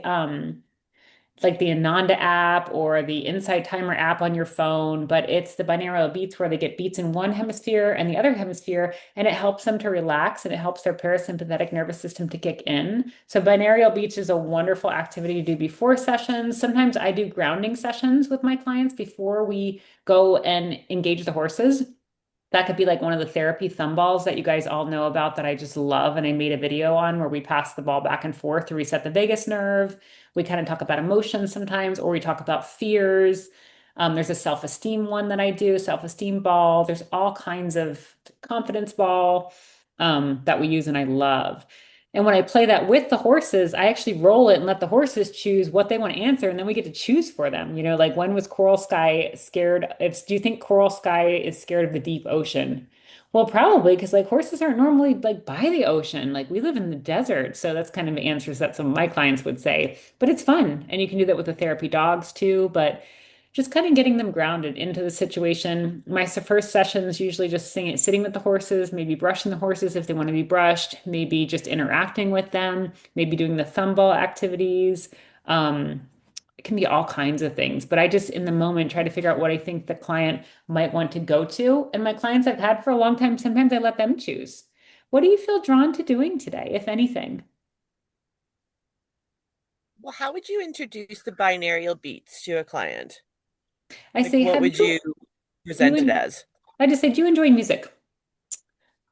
like the Ananda app or the Insight Timer app on your phone, but it's the binaural beats where they get beats in one hemisphere and the other hemisphere, and it helps them to relax and it helps their parasympathetic nervous system to kick in. So binaural beats is a wonderful activity to do before sessions. Sometimes I do grounding sessions with my clients before we go and engage the horses. That could be like one of the therapy thumb balls that you guys all know about that I just love. And I made a video on where we pass the ball back and forth to reset the vagus nerve. We kind of talk about emotions sometimes, or we talk about fears. There's a self-esteem one that I do, self-esteem ball. There's all kinds of confidence ball that we use and I love. And when I play that with the horses, I actually roll it and let the horses choose what they want to answer, and then we get to choose for them. Like when was Coral Sky scared? Do you think Coral Sky is scared of the deep ocean? Well, probably because like horses aren't normally like by the ocean. Like we live in the desert, so that's kind of the answers that some of my clients would say. But it's fun, and you can do that with the therapy dogs too. But just kind of getting them grounded into the situation. My first sessions usually just sitting with the horses, maybe brushing the horses if they want to be brushed, maybe just interacting with them, maybe doing the thumb ball activities. Um, it can be all kinds of things, but I just in the moment try to figure out what I think the client might want to go to. And my clients I've had for a long time, sometimes I let them choose. What do you feel drawn to doing today, if anything? Well, how would you introduce the binaural beats to a client? I Like, say, what have would you you do you present it en- as? I just say, do you enjoy music?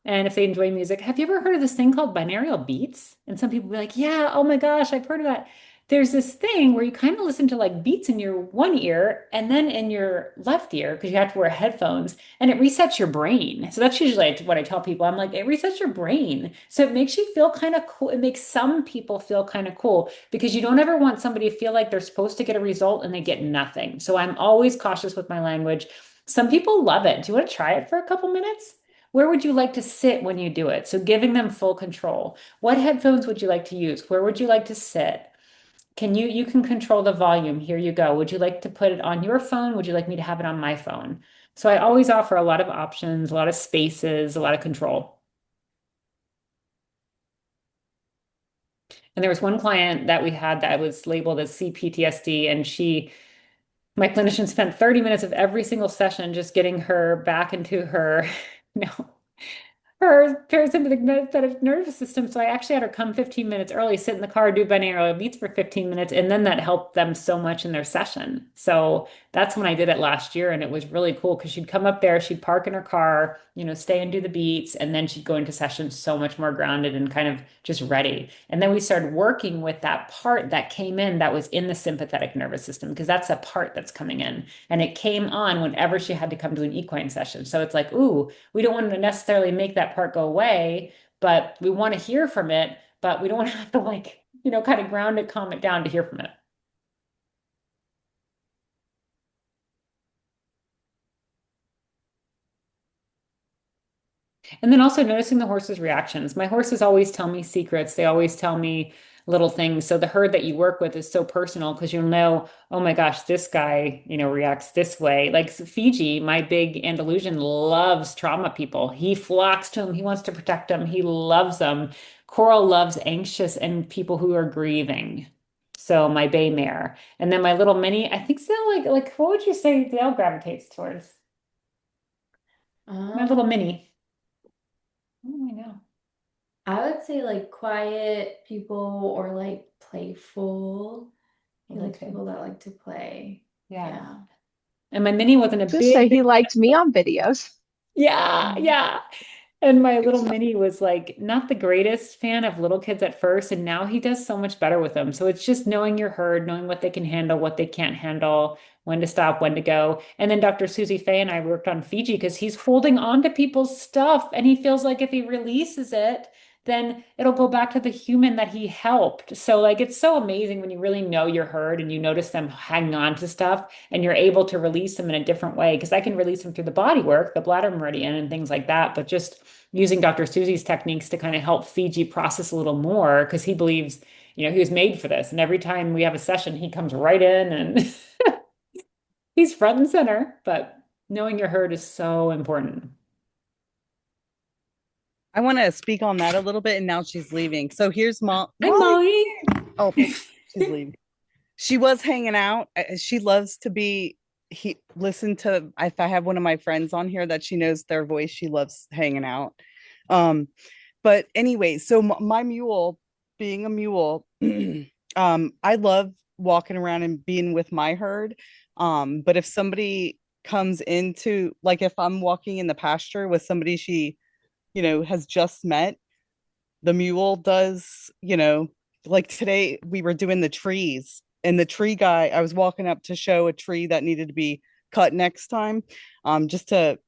And if they enjoy music, have you ever heard of this thing called binaural beats? And some people be like, yeah, oh my gosh, I've heard of that. There's this thing where you kind of listen to like beats in your one ear and then in your left ear because you have to wear headphones and it resets your brain. So that's usually what I tell people. I'm like, it resets your brain. So it makes you feel kind of cool. It makes some people feel kind of cool because you don't ever want somebody to feel like they're supposed to get a result and they get nothing. So I'm always cautious with my language. Some people love it. Do you want to try it for a couple minutes? Where would you like to sit when you do it? So giving them full control. What headphones would you like to use? Where would you like to sit? You can control the volume. Here you go. Would you like to put it on your phone? Would you like me to have it on my phone? So I always offer a lot of options, a lot of spaces, a lot of control. And there was one client that we had that was labeled as CPTSD, and my clinician spent 30 minutes of every single session just getting her back into her, no, her parasympathetic nervous system. So I actually had her come 15 minutes early, sit in the car, do binaural beats for 15 minutes, and then that helped them so much in their session. So that's when I did it last year, and it was really cool because she'd come up there, she'd park in her car, stay and do the beats, and then she'd go into session so much more grounded and kind of just ready. And then we started working with that part that came in that was in the sympathetic nervous system because that's a part that's coming in, and it came on whenever she had to come to an equine session. So it's like, ooh, we don't want to necessarily make that part go away, but we want to hear from it, but we don't want to have to kind of ground it, calm it down to hear from it. And then also noticing the horse's reactions. My horses always tell me secrets. They always tell me little things. So the herd that you work with is so personal because you'll know, oh my gosh, this guy, reacts this way. Like Fiji, my big Andalusian loves trauma people. He flocks to them. He wants to protect them. He loves them. Coral loves anxious and people who are grieving. So my bay mare. And then my little mini, I think so like what would you say Dale gravitates towards? My little Um, mini. Oh, I know. I would say like quiet people or like playful. He likes Okay. people that like to play. Yeah. Yeah. And my mini wasn't a Just say big, he big, liked me on videos. yeah, Mhm. yeah. And my little mini was like not the greatest fan of little kids at first, and now he does so much better with them. So it's just knowing your herd, knowing what they can handle, what they can't handle, when to stop, when to go. And then Dr. Susie Faye and I worked on Fiji because he's holding on to people's stuff, and he feels like if he releases it, then it'll go back to the human that he helped. So like it's so amazing when you really know your herd and you notice them hanging on to stuff and you're able to release them in a different way. Because I can release them through the body work, the bladder meridian, and things like that. But just using Dr. Susie's techniques to kind of help Fiji process a little more because he believes, he was made for this. And every time we have a session, he comes right in and he's front and center. But knowing your herd is so important. I want to speak on that a little bit, and now she's leaving. So here's Hi, Molly. Molly. Oh, she's leaving. She was hanging out. She loves to be. He listen to. If I have one of my friends on here that she knows their voice, she loves hanging out. Um, but anyway, so my mule, being a mule, I love walking around and being with my herd. But if somebody comes into, like, if I'm walking in the pasture with somebody she has just met, the mule does, like today we were doing the trees, and the tree guy, I was walking up to show a tree that needed to be cut next time, just to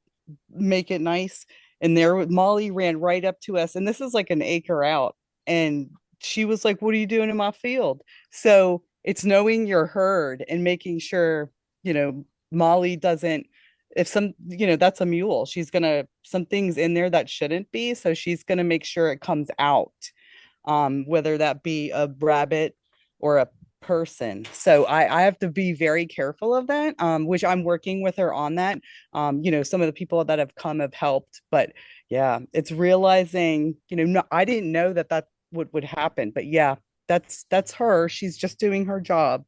make it nice. And there Molly ran right up to us, and this is like an acre out, and she was like, "What are you doing in my field?" So it's knowing your herd and making sure, Molly doesn't, if some, that's a mule, she's gonna, some things in there that shouldn't be, so she's gonna make sure it comes out, whether that be a rabbit or a person. So I have to be very careful of that, which I'm working with her on that. Some of the people that have come have helped, but yeah, it's realizing, no, I didn't know that would happen, but yeah, that's her. She's just doing her job.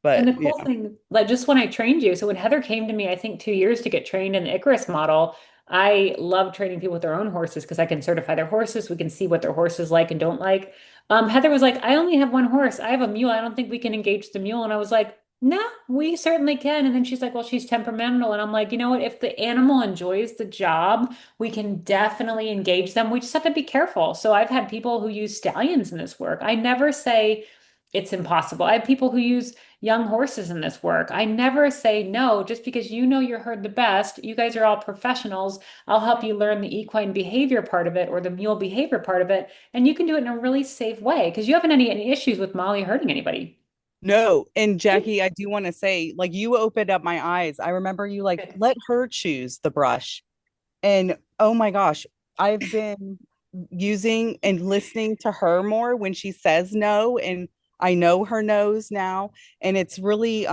And But the yeah, cool thing, like just when I trained you, so when Heather came to me, I think 2 years to get trained in the Icarus model, I love training people with their own horses because I can certify their horses. We can see what their horses like and don't like. Heather was like, I only have one horse. I have a mule. I don't think we can engage the mule. And I was like, No, we certainly can. And then she's like, well, she's temperamental. And I'm like, you know what? If the animal enjoys the job, we can definitely engage them. We just have to be careful. So I've had people who use stallions in this work. I never say it's impossible. I have people who use young horses in this work. I never say no, just because you know your herd the best. You guys are all professionals. I'll help you learn the equine behavior part of it or the mule behavior part of it. And you can do it in a really safe way because you haven't any issues with Molly hurting anybody. No, and Jackie, I do want to say, like, you opened up my eyes. I remember you like Good. let her choose the brush. And oh my gosh, I've been using and listening to her more when she says no. And I know her no's now. And it's really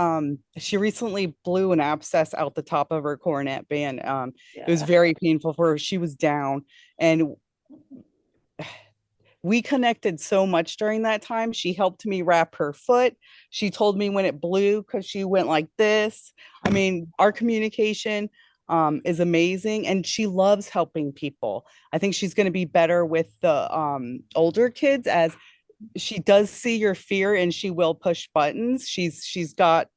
she recently blew an abscess out the top of her coronet band. It was Yeah. very painful for her. She was down. And we connected so much during that time. She helped me wrap her foot. She told me when it blew because she went like this. I mean, our communication is amazing, and she loves helping people. I think she's going to be better with the older kids as she does see your fear and she will push buttons. She's got,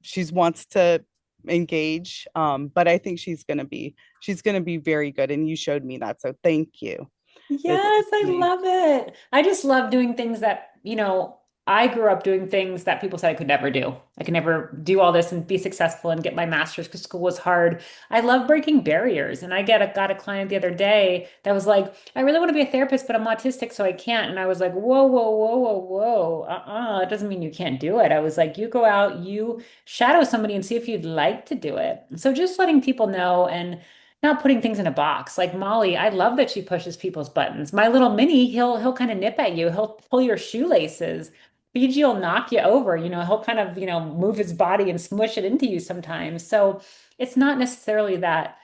she's wants to engage, but I think she's going to be very good, and you showed me that, so thank you. It's Yes, I amazing. love it. I just love doing things that, I grew up doing things that people said I could never do. I could never do all this and be successful and get my master's because school was hard. I love breaking barriers. And got a client the other day that was like, I really want to be a therapist, but I'm autistic, so I can't. And I was like, whoa, whoa, whoa, whoa, whoa. It doesn't mean you can't do it. I was like, you go out, you shadow somebody and see if you'd like to do it. So just letting people know and not putting things in a box. Like Molly, I love that she pushes people's buttons. My little mini, he'll kind of nip at you. He'll pull your shoelaces. BG will knock you over. He'll kind of, move his body and smush it into you sometimes. So it's not necessarily that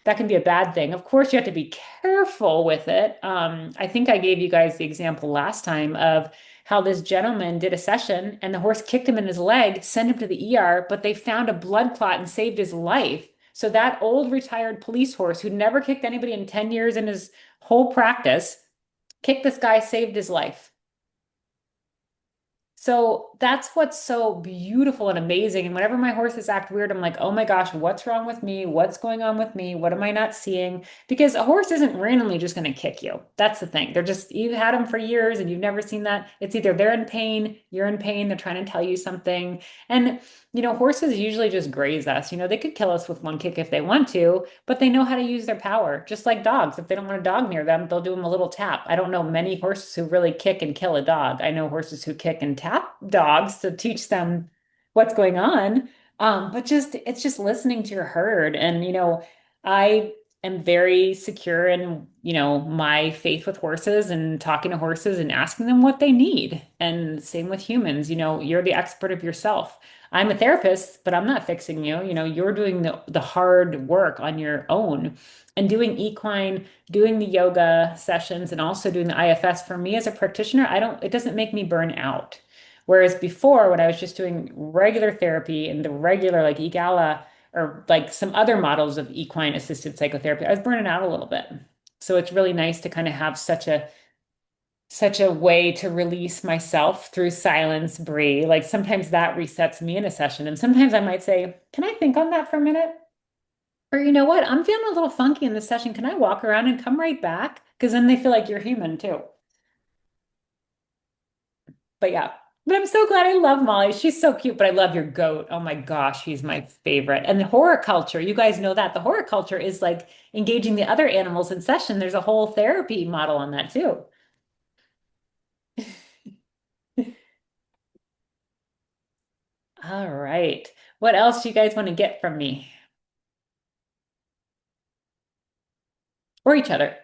can be a bad thing. Of course, you have to be careful with it. I think I gave you guys the example last time of how this gentleman did a session and the horse kicked him in his leg, sent him to the ER, but they found a blood clot and saved his life. So that old retired police horse who never kicked anybody in 10 years in his whole practice, kicked this guy, saved his life. So that's what's so beautiful and amazing. And whenever my horses act weird, I'm like, oh my gosh, what's wrong with me? What's going on with me? What am I not seeing? Because a horse isn't randomly just going to kick you. That's the thing. They're just, you've had them for years and you've never seen that. It's either they're in pain, you're in pain, they're trying to tell you something. And, horses usually just graze us. They could kill us with one kick if they want to, but they know how to use their power. Just like dogs. If they don't want a dog near them, they'll do them a little tap. I don't know many horses who really kick and kill a dog. I know horses who kick and tap dogs to teach them what's going on. But it's just listening to your herd. And, I am very secure in, my faith with horses and talking to horses and asking them what they need. And same with humans, you're the expert of yourself. I'm a therapist, but I'm not fixing you. You're doing the hard work on your own and doing equine, doing the yoga sessions and also doing the IFS for me as a practitioner, it doesn't make me burn out. Whereas before, when I was just doing regular therapy and the regular like EAL or like some other models of equine assisted psychotherapy, I was burning out a little bit. So it's really nice to kind of have such a way to release myself through silence, Bree. Like sometimes that resets me in a session. And sometimes I might say, can I think on that for a minute? Or you know what? I'm feeling a little funky in this session. Can I walk around and come right back? Because then they feel like you're human too. But yeah. But I'm so glad I love Molly. She's so cute, but I love your goat. Oh my gosh, he's my favorite. And the horror culture, you guys know that. The horror culture is like engaging the other animals in session. There's a whole therapy model on that too. All right. What else do you guys want to get from me or each other?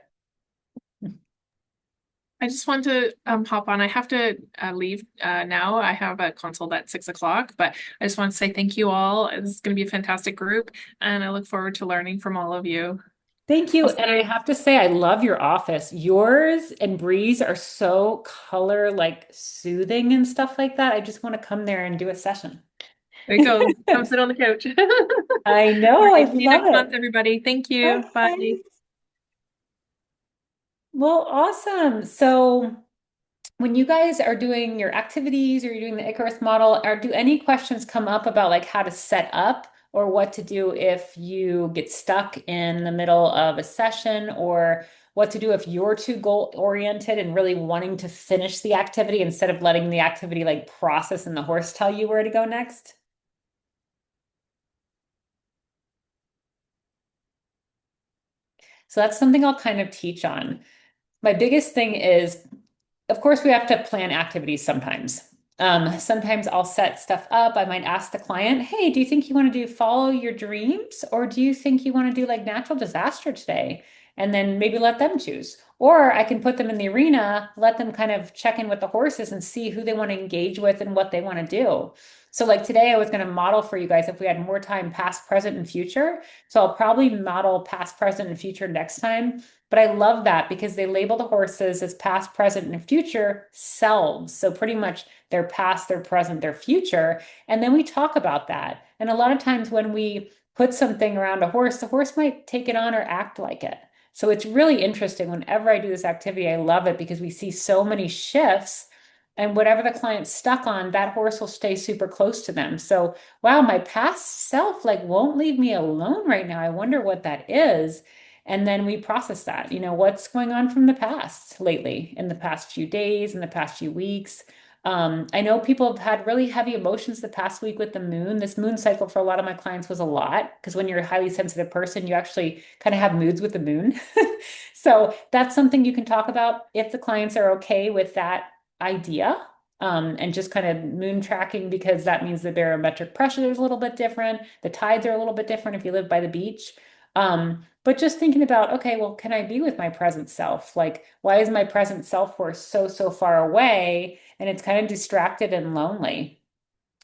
I just want to hop on. I have to leave now. I have a consult at 6 o'clock, but I just want to say thank you all. This is going to be a fantastic group, and I look forward to learning from all of you. Thank you. I'll And see I you. have to say, I love your office. Yours and Bree's are so color like soothing and stuff like that. I just want to come there and do a session. There you go. Come sit on the couch. I All know. I right. See you love next month, it. everybody. Thank you. Okay. Bye. Well, awesome. So when you guys are doing your activities or you're doing the Icarus model, do any questions come up about like how to set up or what to do if you get stuck in the middle of a session, or what to do if you're too goal oriented and really wanting to finish the activity instead of letting the activity like process and the horse tell you where to go next? So that's something I'll kind of teach on. My biggest thing is, of course, we have to plan activities sometimes. Sometimes I'll set stuff up. I might ask the client, hey, do you think you want to do follow your dreams, or do you think you want to do like natural disaster today? And then maybe let them choose. Or I can put them in the arena, let them kind of check in with the horses and see who they want to engage with and what they want to do. So like today, I was going to model for you guys if we had more time, past, present, and future. So I'll probably model past, present, and future next time. But I love that because they label the horses as past, present, and future selves. So pretty much their past, their present, their future. And then we talk about that. And a lot of times when we put something around a horse, the horse might take it on or act like it. So it's really interesting. Whenever I do this activity, I love it because we see so many shifts. And whatever the client's stuck on, that horse will stay super close to them. So, wow, my past self like won't leave me alone right now. I wonder what that is. And then we process that, what's going on from the past lately, in the past few days, in the past few weeks. I know people have had really heavy emotions the past week with the moon. This moon cycle for a lot of my clients was a lot because when you're a highly sensitive person, you actually kind of have moods with the moon. So that's something you can talk about if the clients are okay with that idea. And just kind of moon tracking, because that means the barometric pressure is a little bit different. The tides are a little bit different if you live by the beach. But just thinking about, okay, well, can I be with my present self? Like, why is my present self force so far away? And it's kind of distracted and lonely.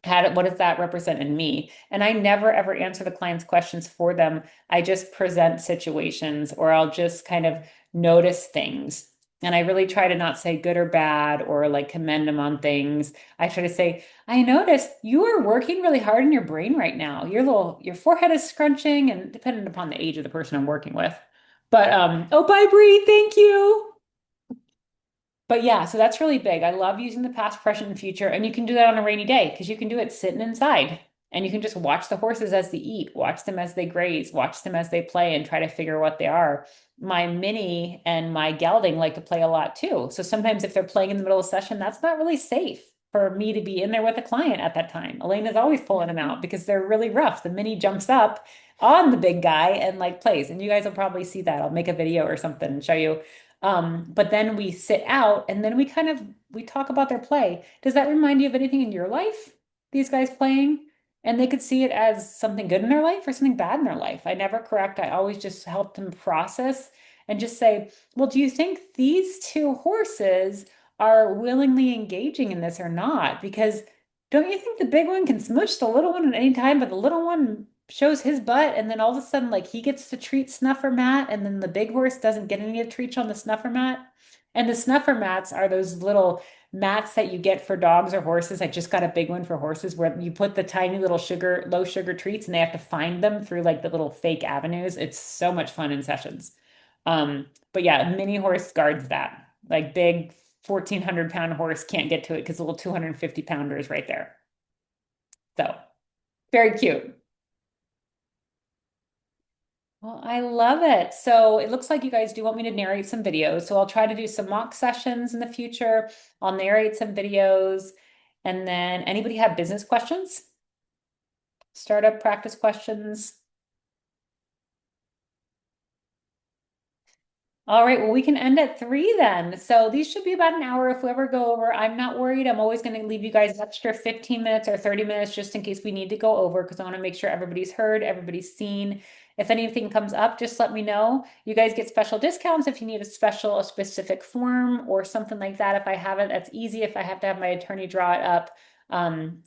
What does that represent in me? And I never ever answer the client's questions for them. I just present situations, or I'll just kind of notice things. And I really try to not say good or bad or like commend them on things. I try to say, I noticed you are working really hard in your brain right now. Your forehead is scrunching, and depending upon the age of the person I'm working with. But oh, bye, Bree. Thank you. But yeah, so that's really big. I love using the past, present, and future. And you can do that on a rainy day because you can do it sitting inside, and you can just watch the horses as they eat, watch them as they graze, watch them as they play, and try to figure what they are. My mini and my gelding like to play a lot too. So sometimes if they're playing in the middle of session, that's not really safe for me to be in there with a client at that time. Elena's always pulling them out because they're really rough. The mini jumps up on the big guy and like plays. And you guys will probably see that. I'll make a video or something and show you. But then we sit out and then we talk about their play. Does that remind you of anything in your life? These guys playing? And they could see it as something good in their life or something bad in their life. I never correct. I always just help them process and just say, well, do you think these two horses are willingly engaging in this or not? Because don't you think the big one can smooch the little one at any time, but the little one shows his butt, and then all of a sudden, like he gets to treat snuffer mat, and then the big horse doesn't get any treats on the snuffer mat. And the snuffer mats are those little mats that you get for dogs or horses. I just got a big one for horses where you put the tiny little low sugar treats, and they have to find them through like the little fake avenues. It's so much fun in sessions. But yeah, a mini horse guards that. Like big 1,400-pound horse can't get to it because the little 250-pounder is right there. So very cute. Well, I love it. So it looks like you guys do want me to narrate some videos. So I'll try to do some mock sessions in the future. I'll narrate some videos. And then anybody have business questions? Startup practice questions? All right, well, we can end at 3 then. So these should be about an hour if we ever go over. I'm not worried. I'm always going to leave you guys an extra 15 minutes or 30 minutes just in case we need to go over, because I want to make sure everybody's heard, everybody's seen. If anything comes up, just let me know. You guys get special discounts if you need a specific form or something like that. If I have it, that's easy. If I have to have my attorney draw it up,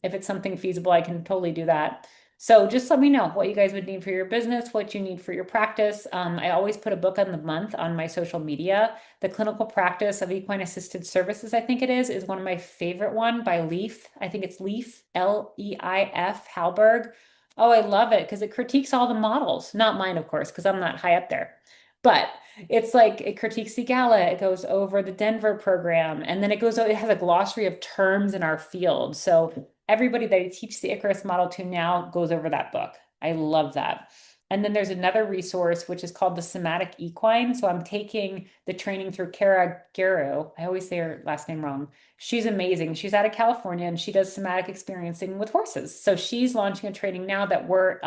if it's something feasible, I can totally do that. So just let me know what you guys would need for your business, what you need for your practice. I always put a book of the month on my social media. The Clinical Practice of Equine Assisted Services, I think it is one of my favorite one by Leif. I think it's Leif, Leif Halberg. Oh, I love it because it critiques all the models, not mine, of course, because I'm not high up there. But it's like it critiques the gala, it goes over the Denver program, and then it has a glossary of terms in our field. So everybody that I teach the Icarus model to now goes over that book. I love that. And then there's another resource which is called the Somatic Equine. So I'm taking the training through Kara Garu. I always say her last name wrong. She's amazing. She's out of California and she does somatic experiencing with horses. So she's launching a training now that we're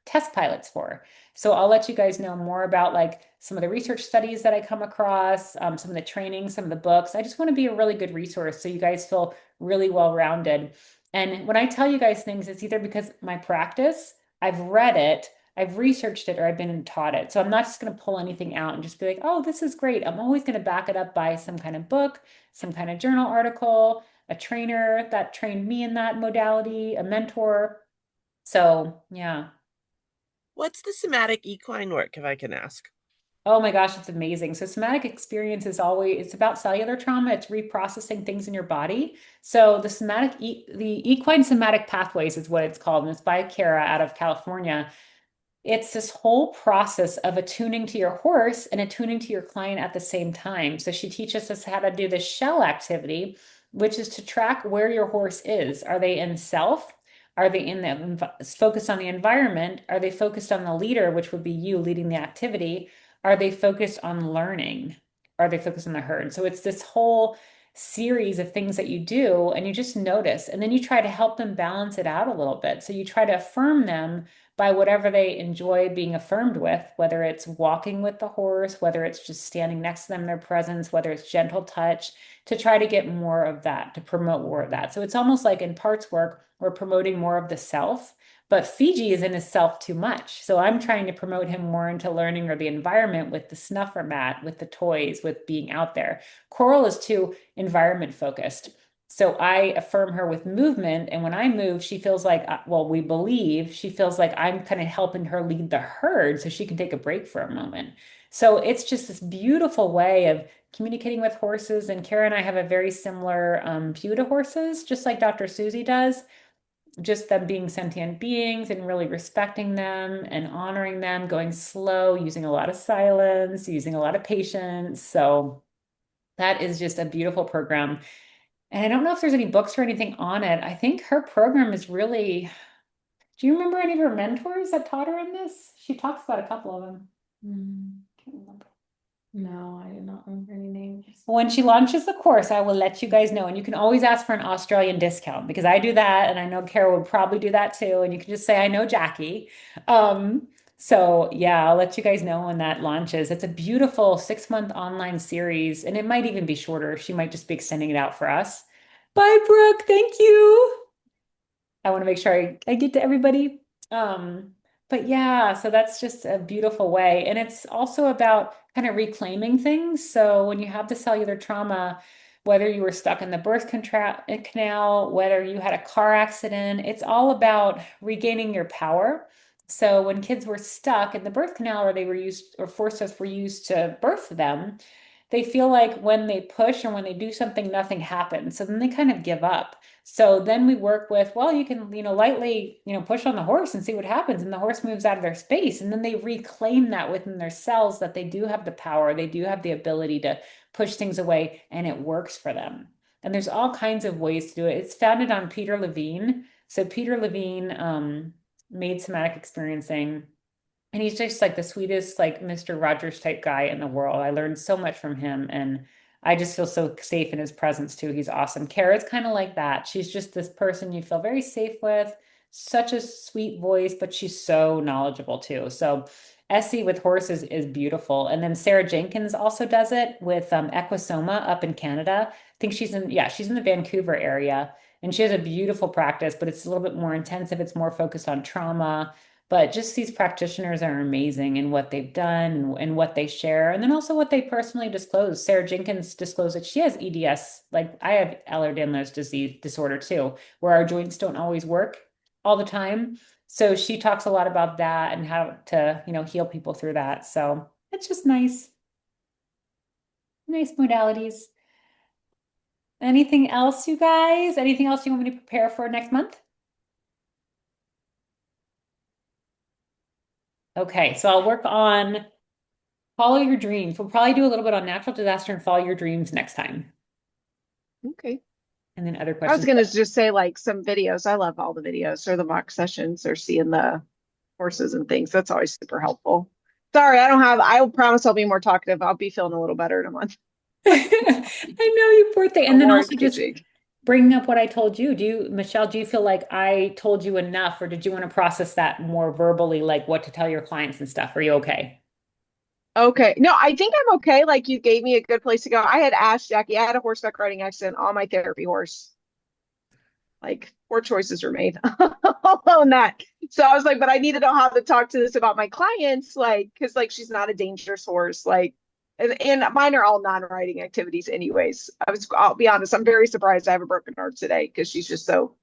test pilots for. So I'll let you guys know more about like some of the research studies that I come across, some of the training, some of the books. I just want to be a really good resource so you guys feel really well-rounded. And when I tell you guys things, it's either because my practice, I've read it, I've researched it, or I've been and taught it. So I'm not just going to pull anything out and just be like, oh, this is great. I'm always going to back it up by some kind of book, some kind of journal article, a trainer that trained me in that modality, a mentor. So yeah. What's the somatic equine work, if I can ask? Oh my gosh, it's amazing. So somatic experience is always, it's about cellular trauma. It's reprocessing things in your body. So the equine somatic pathways is what it's called. And it's by Kara out of California. It's this whole process of attuning to your horse and attuning to your client at the same time. So she teaches us how to do the shell activity, which is to track where your horse is. Are they in self? Are they in the focused on the environment? Are they focused on the leader, which would be you leading the activity? Are they focused on learning? Are they focused on the herd? So it's this whole series of things that you do and you just notice and then you try to help them balance it out a little bit. So you try to affirm them by whatever they enjoy being affirmed with, whether it's walking with the horse, whether it's just standing next to them, their presence, whether it's gentle touch, to try to get more of that, to promote more of that. So it's almost like in parts work, we're promoting more of the self, but Fiji is in his self too much. So I'm trying to promote him more into learning or the environment with the snuffer mat, with the toys, with being out there. Coral is too environment focused. So I affirm her with movement. And when I move, she feels like, well, we believe she feels like I'm kind of helping her lead the herd so she can take a break for a moment. So it's just this beautiful way of communicating with horses. And Kara and I have a very similar view to horses, just like Dr. Susie does, just them being sentient beings and really respecting them and honoring them, going slow, using a lot of silence, using a lot of patience. So that is just a beautiful program. And I don't know if there's any books or anything on it. I think her program is really, do you remember any of her mentors that taught her in this? She talks about a couple of them. Can't remember. No, I did not remember any names. When she launches the course, I will let you guys know. And you can always ask for an Australian discount because I do that. And I know Kara would probably do that too. And you can just say, I know Jackie. So yeah, I'll let you guys know when that launches. It's a beautiful 6-month online series, and it might even be shorter. She might just be extending it out for us. Bye, Brooke. Thank you. I want to make sure I get to everybody. But yeah, so that's just a beautiful way. And it's also about kind of reclaiming things. So when you have the cellular trauma, whether you were stuck in the canal, whether you had a car accident, it's all about regaining your power. So when kids were stuck in the birth canal or they were used or forceps were used to birth them, they feel like when they push or when they do something, nothing happens. So then they kind of give up. So then we work with, well, you can, lightly, push on the horse and see what happens. And the horse moves out of their space. And then they reclaim that within their cells that they do have the power, they do have the ability to push things away, and it works for them. And there's all kinds of ways to do it. It's founded on Peter Levine. So Peter Levine made somatic experiencing. And he's just like the sweetest, like Mr. Rogers type guy in the world. I learned so much from him, and I just feel so safe in his presence too. He's awesome. Kara's kind of like that. She's just this person you feel very safe with, such a sweet voice, but she's so knowledgeable too. So Essie with horses is beautiful. And then Sarah Jenkins also does it with Equisoma up in Canada. I think she's in the Vancouver area, and she has a beautiful practice, but it's a little bit more intensive. It's more focused on trauma. But just these practitioners are amazing in what they've done and what they share, and then also what they personally disclose. Sarah Jenkins disclosed that she has EDS, like I have Ehlers-Danlos disorder too, where our joints don't always work all the time. So she talks a lot about that and how to, heal people through that. So it's just nice, nice modalities. Anything else, you guys? Anything else you want me to prepare for next month? Okay, so I'll work on Follow your dreams. We'll probably do a little bit on natural disaster and follow your dreams next time. Okay. And then other I was questions. gonna just say like some videos. I love all the videos or the mock sessions or seeing the horses and things. That's always super helpful. Sorry, I promise I'll be more talkative. I'll be feeling a little better in a month. I know you poor thing. And then More also just engaging. bringing up what I told you. Michelle, do you feel like I told you enough, or did you want to process that more verbally, like what to tell your clients and stuff? Are you okay? Okay. No, I think I'm okay. Like you gave me a good place to go. I had asked Jackie, I had a horseback riding accident on my therapy horse. Like poor choices were made on that. So I was like, but I need to know how to talk to this about my clients, like, because like she's not a dangerous horse, like, and mine are all non-riding activities, anyways. I'll be honest, I'm very surprised I have a broken heart today because she's just so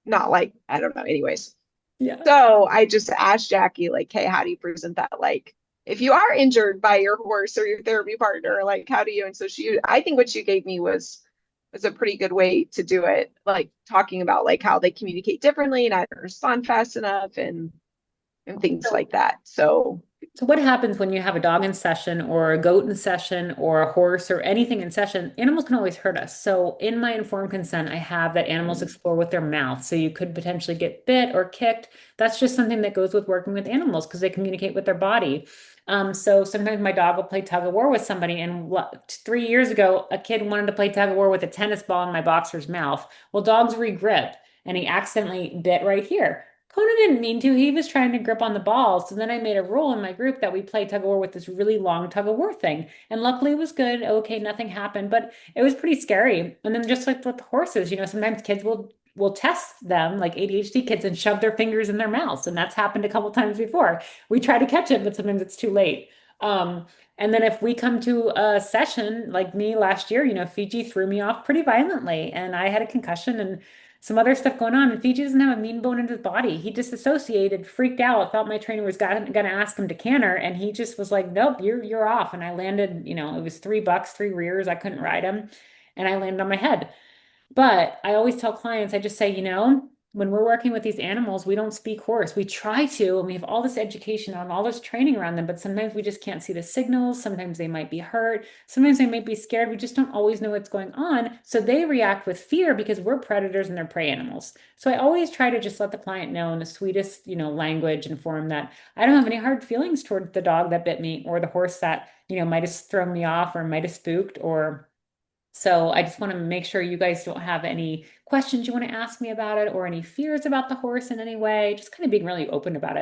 not like, I don't know, anyways. Yeah. So I just asked Jackie, like, hey, how do you present that? Like, if you are injured by your horse or your therapy partner, like, how do you? And so I think what she gave me was a pretty good way to do it, like talking about like how they communicate differently and I don't respond fast enough and things like that. So So what happens when you have a dog in session or a goat in session or a horse or anything in session? Animals can always hurt us. So in my informed consent, I have that animals explore with their mouth. So you could potentially get bit or kicked. That's just something that goes with working with animals because they communicate with their body. So sometimes my dog will play tug of war with somebody. And 3 years ago, a kid wanted to play tug of war with a tennis ball in my boxer's mouth. Well, dogs regrip, and he accidentally bit right here. Conan didn't mean to. He was trying to grip on the ball. So then I made a rule in my group that we play tug of war with this really long tug of war thing. And luckily it was good. Okay, nothing happened, but it was pretty scary. And then just like with horses, sometimes kids will test them, like ADHD kids, and shove their fingers in their mouths. And that's happened a couple times before. We try to catch it, but sometimes it's too late. Um, and then if we come to a session like me last year, Fiji threw me off pretty violently and I had a concussion and some other stuff going on. And Fiji doesn't have a mean bone in his body. He disassociated, freaked out, thought my trainer was gonna ask him to canter, and he just was like, "Nope, you're off." And I landed, it was $3, three rears. I couldn't ride him, and I landed on my head. But I always tell clients, I just say, when we're working with these animals, we don't speak horse. We try to, and we have all this education on all this training around them, but sometimes we just can't see the signals. Sometimes they might be hurt. Sometimes they might be scared. We just don't always know what's going on. So they react with fear because we're predators and they're prey animals. So I always try to just let the client know in the sweetest, language and form that I don't have any hard feelings toward the dog that bit me or the horse that, might have thrown me off or might have spooked or so I just want to make sure you guys don't have any questions you want to ask me about it or any fears about the horse in any way. Just kind of being really open about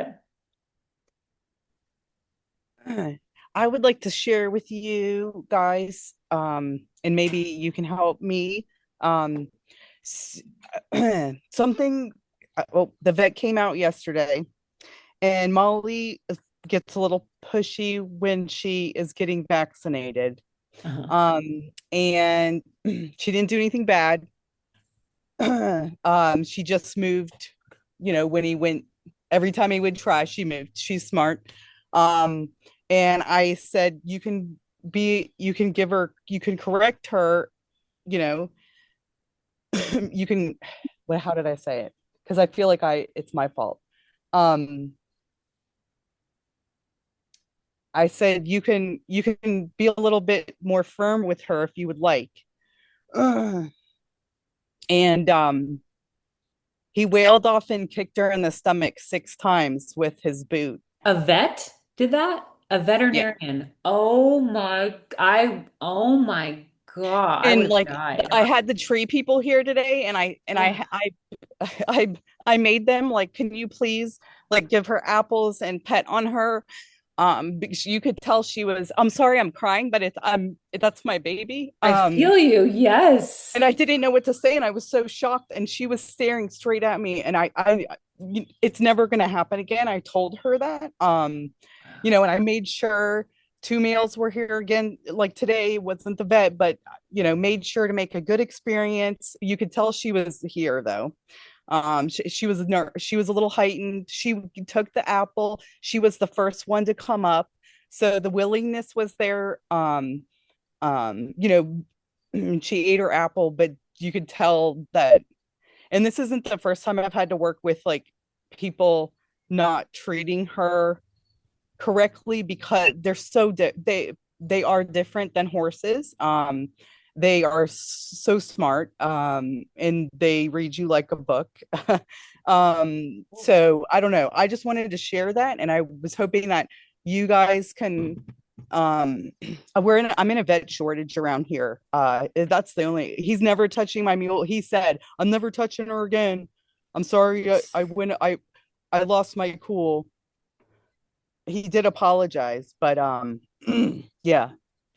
it. I would like to share with you guys, and maybe you can help me. Um, something, well, the vet came out yesterday, and Molly gets a little pushy when she is getting vaccinated. And she didn't do anything bad. She just moved, when he went, every time he would try, she moved. She's smart. And I said, you can give her, you can correct her, you know, you can, well, how did I say it? Because I feel like it's my fault. I said, you can be a little bit more firm with her if you would like. And he wailed off and kicked her in the stomach 6 times with his boot. A vet did that? A Yeah. veterinarian. Oh my God, I would And have like died. I had the tree people here today, and Yeah. I made them like, can you please like give her apples and pet on her? Because you could tell she was, I'm sorry, I'm crying, but that's my baby. I feel you. Yes. And I didn't know what to say, and I was so shocked, and she was staring straight at me, and it's never going to happen again. I told her that. And I made sure 2 meals were here again. Like today wasn't the vet, but made sure to make a good experience. You could tell she was here though. She was she was a little heightened. She took the apple. She was the first one to come up, so the willingness was there. She ate her apple, but you could tell that. And this isn't the first time I've had to work with like people not treating her correctly because they're they are different than horses. They are so smart, and they read you like a book. So I don't know. I just wanted to share that, and I was hoping that you guys can. I'm in a vet shortage around here. That's the only. He's never touching my mule. He said, "I'm never touching her again. I'm sorry. I lost my cool." He did apologize, but yeah.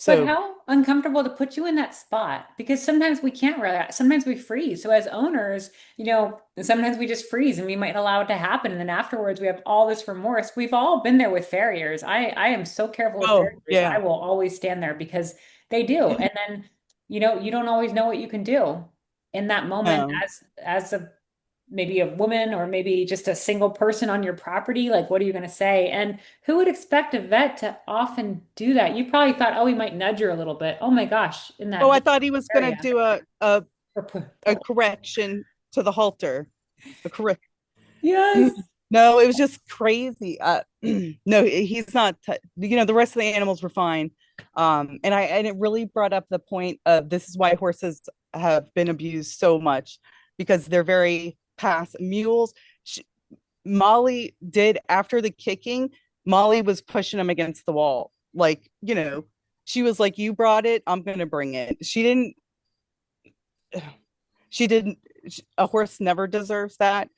But So, how uncomfortable to put you in that spot because sometimes we can't react. Sometimes we freeze. So as owners, sometimes we just freeze and we might allow it to happen. And then afterwards we have all this remorse. We've all been there with farriers. I am so careful with oh farriers. I yeah. will always stand there because they do. And then, you don't always know what you can do in that moment um, as a maybe a woman or maybe just a single person on your property. Like, what are you going to say? And who would expect a vet to often do that? You probably thought, oh, he might nudge her a little bit. Oh my gosh, in oh, that I thought he was gonna area. do Or a pull. correction to the halter. A correct. Yes. No, it was just crazy. No, he's not. The rest of the animals were fine. And it really brought up the point of this is why horses have been abused so much because they're very passive. Mules, Molly did after the kicking. Molly was pushing him against the wall, like she was like, "You brought it, I'm gonna bring it." She didn't. She didn't. A horse never deserves that,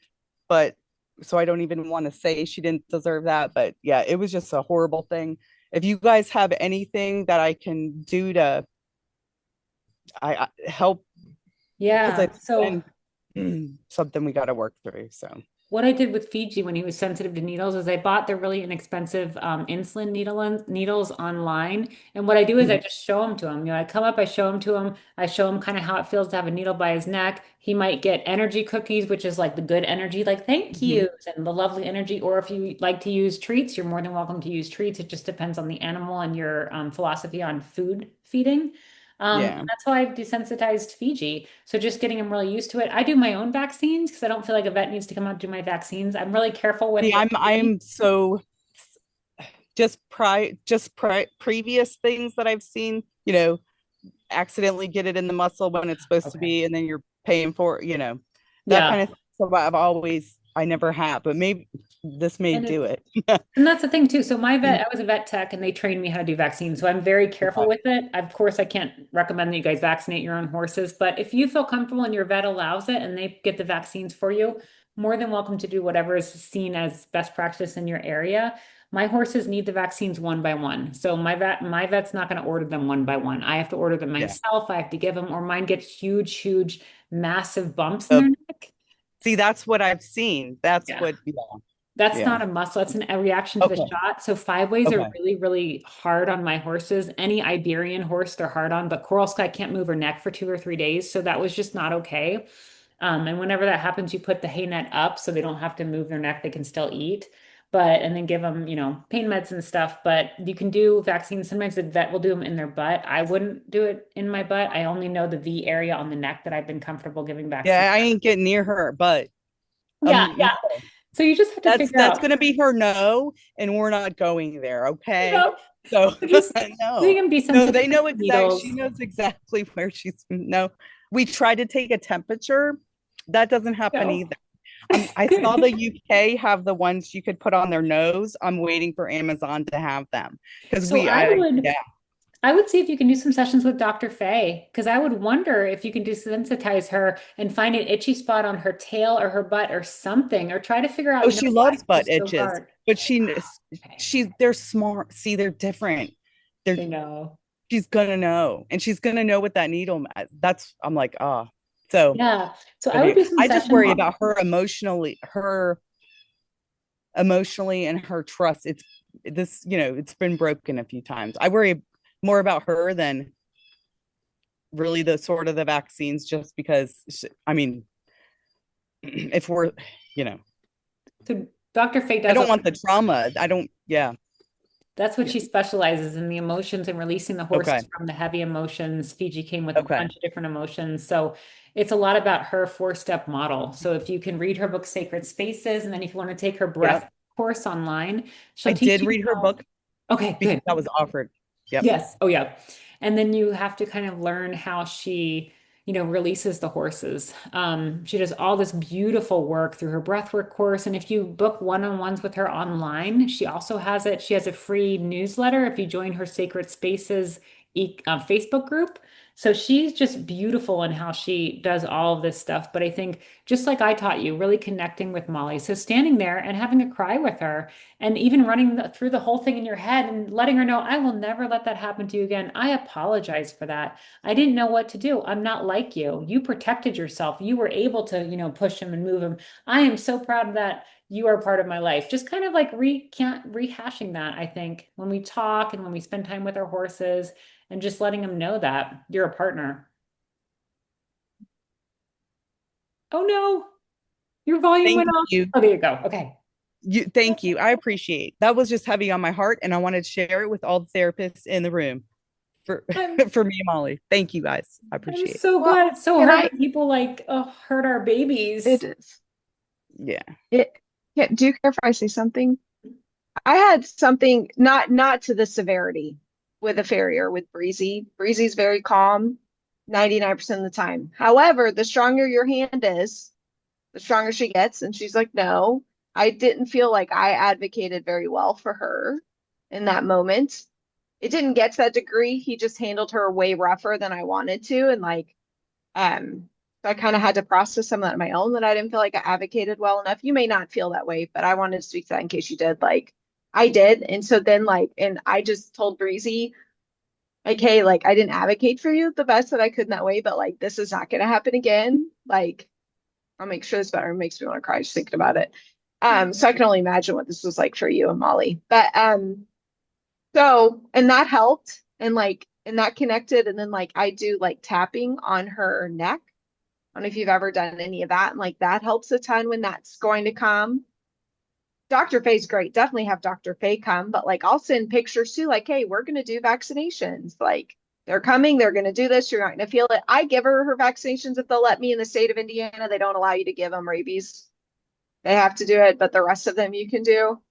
but so I don't even want to say she didn't deserve that, but yeah, it was just a horrible thing. If you guys have anything that I can do to I help, because Yeah. it's So been something we got to work through. So what I did with Fiji when he was sensitive to needles is I bought the really inexpensive insulin needles online. And what I do is I just show them to him. I come up, I show them to him. I show him kind of how it feels to have a needle by his neck. He might get energy cookies, which is like the good energy, like thank Mhm. you, and the lovely energy. Or if you like to use treats, you're more than welcome to use treats. It just depends on the animal and your philosophy on food feeding. Yeah. That's how I've desensitized Fiji. So just getting him really used to it. I do my own vaccines because I don't feel like a vet needs to come out and do my vaccines. I'm really careful with See, what I eat. I'm so previous things that I've seen, accidentally get it in the muscle when it's supposed to Okay. be, and then you're paying for, that Yeah. kind of thing. So I never have, but maybe this may And do it's it. And that's the thing too. So my vet, I was a vet tech and they trained me how to do vaccines. So I'm very careful Okay. with it. Of course, I can't recommend that you guys vaccinate your own horses, but if you feel comfortable and your vet allows it and they get the vaccines for you, more than welcome to do whatever is seen as best practice in your area. My horses need the vaccines one by one. So my vet's not going to order them one by one. I have to order them Yeah. myself. I have to give them, or mine get huge, huge, massive bumps in Uh, their neck. See, that's what I've seen. That's Yeah. what, yeah. That's Yeah. not a muscle. That's a reaction to the Okay. shot. So five ways are Okay. really, really hard on my horses. Any Iberian horse, they're hard on, but Coral Sky can't move her neck for 2 or 3 days. So that was just not okay. And whenever that happens, you put the hay net up so they don't have to move their neck. They can still eat, and then give them, pain meds and stuff. But you can do vaccines. Sometimes the vet will do them in their butt. I wouldn't do it in my butt. I only know the V area on the neck that I've been comfortable giving vaccines. Yeah, I ain't getting near her, but Yeah, yeah. no. So you just have to figure That's out, gonna be her no, and we're not going there, you okay? know, So so just we no. can be No, sensitive they to know she needles. knows exactly where she's no. We tried to take a temperature. That doesn't happen No. either. I saw the UK have the ones you could put on their nose. I'm waiting for Amazon to have them because So I would yeah. I would see if you can do some sessions with Dr. Faye because I would wonder if you can desensitize her and find an itchy spot on her tail or her butt or something, or try to figure out, Oh, she why loves butt she's so itches, hard. but Okay. they're smart. See, they're different. They're They know. She's gonna know, and she's gonna know what that needle. That's I'm like, ah. So, Yeah. So but I would do some I just sessions. worry about her emotionally and her trust. It's been broken a few times. I worry more about her than really the sort of the vaccines, just because. I mean, if we're, you know, So Dr. Faye I does a don't want the trauma. I don't. Yeah. That's what Yeah. she specializes in, the emotions and releasing the Okay. horses from the heavy emotions. Fiji came with a Okay. bunch of different emotions. So it's a lot about her 4-step model. So if you can read her book, Sacred Spaces, and then if you want to take her Yep. course online. She'll I teach did you read her how. book Okay, because good. that was offered. Yep. Yes. Oh, yeah. And then you have to kind of learn how she, releases the horses. She does all this beautiful work through her breathwork course. And if you book one-on-ones with her online, she also has it. She has a free newsletter if you join her Sacred Spaces Facebook group. So she's just beautiful in how she does all of this stuff. But I think just like I taught you, really connecting with Molly. So standing there and having a cry with her and even running through the whole thing in your head and letting her know, I will never let that happen to you again. I apologize for that. I didn't know what to do. I'm not like you. You protected yourself. You were able to, push him and move him. I am so proud of that. You are part of my life. Just kind of like rehashing that, I think, when we talk and when we spend time with our horses and just letting them know that you're a partner. Oh no, your volume Thank went off. you. Oh, there you go. Okay. Thank you. I appreciate. That was just heavy on my heart, and I wanted to share it with all the therapists in the room for I'm for me and Molly. Thank you guys. I I'm appreciate it. so Well, glad. It's so can hard I? when people like hurt our It babies. is. Yeah. It. Yeah, do you care if I say something? I had something not to the severity with a farrier with Breezy. Breezy's very calm 99% of the time. However, the stronger your hand is, the stronger she gets. And she's like, no, I didn't feel like I advocated very well for her in that moment. It didn't get to that degree. He just handled her way rougher than I wanted to. And so I kind of had to process some of that on my own that I didn't feel like I advocated well enough. You may not feel that way, but I wanted to speak to that in case you did. Like I did. And so then and I just told Breezy, like, hey, like I didn't advocate for you the best that I could in that way, but like this is not gonna happen again. Like I'll make sure it's better. It makes me want to cry just thinking about it. So I can only imagine what this was like for you and Molly. But so and that helped and that connected. And then like I do like tapping on her neck. I don't know if you've ever done any of that. And like that helps a ton when that's going to come. Dr. Faye's great. Definitely have Dr. Faye come, but like I'll send pictures too, like, hey, we're gonna do vaccinations. Like they're coming, they're gonna do this, you're not gonna feel it. I give her vaccinations if they'll let me in the state of Indiana. They don't allow you to give them rabies. They have to do it, but the rest of them you can do.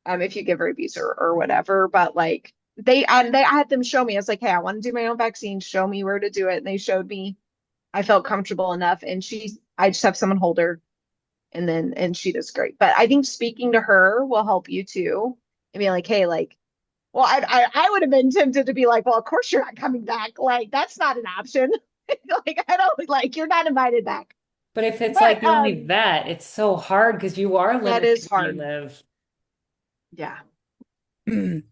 If you give rabies or whatever. But like I had them show me. I was like, hey, I want to do my own vaccine. Show me where to do it. And they showed me. I felt comfortable enough. And I just have someone hold her and she does great. But I think speaking to her will help you too. And be like, hey, like, well, I would have been tempted to be like, well, of course you're not coming back. Like, that's not an option. Like, I don't like you're not invited back. But if it's But like the only vet, it's so hard because you are that limited is where you hard. live. Yeah.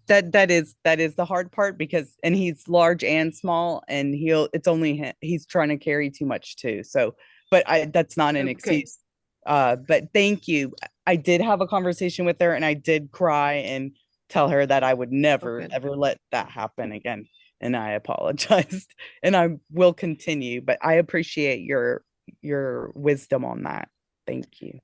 That is the hard part because and he's large and small and it's only him, he's trying to carry too much too. So but that's not an Okay. excuse. But thank you. I did have a conversation with her and I did cry and tell her that I would Oh, never good. ever let that happen again. And I apologized and I will continue, but I appreciate your wisdom on that. Thank you.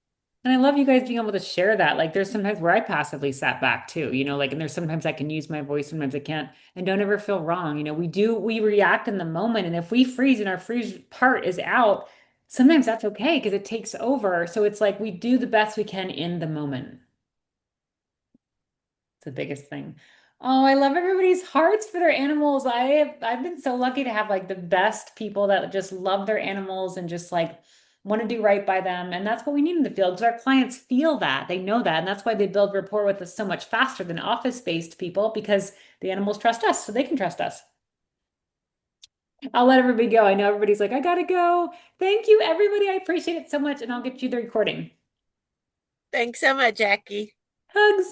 And I love you guys being able to share that. Like there's sometimes where I passively sat back too, like, and there's sometimes I can use my voice, sometimes I can't, and don't ever feel wrong. We react in the moment. And if we freeze and our freeze part is out, sometimes that's okay because it takes over. So it's like we do the best we can in the moment. It's the biggest thing. Oh, I love everybody's hearts for their animals. I've been so lucky to have like the best people that just love their animals and just like want to do right by them. And that's what we need in the field because our clients feel that. They know that. And that's why they build rapport with us so much faster than office-based people because the animals trust us, so they can trust us. I'll let everybody go. I know everybody's like, I gotta go. Thank you, everybody. I appreciate it so much. And I'll get you the recording. Thanks so much, Jackie. Hugs.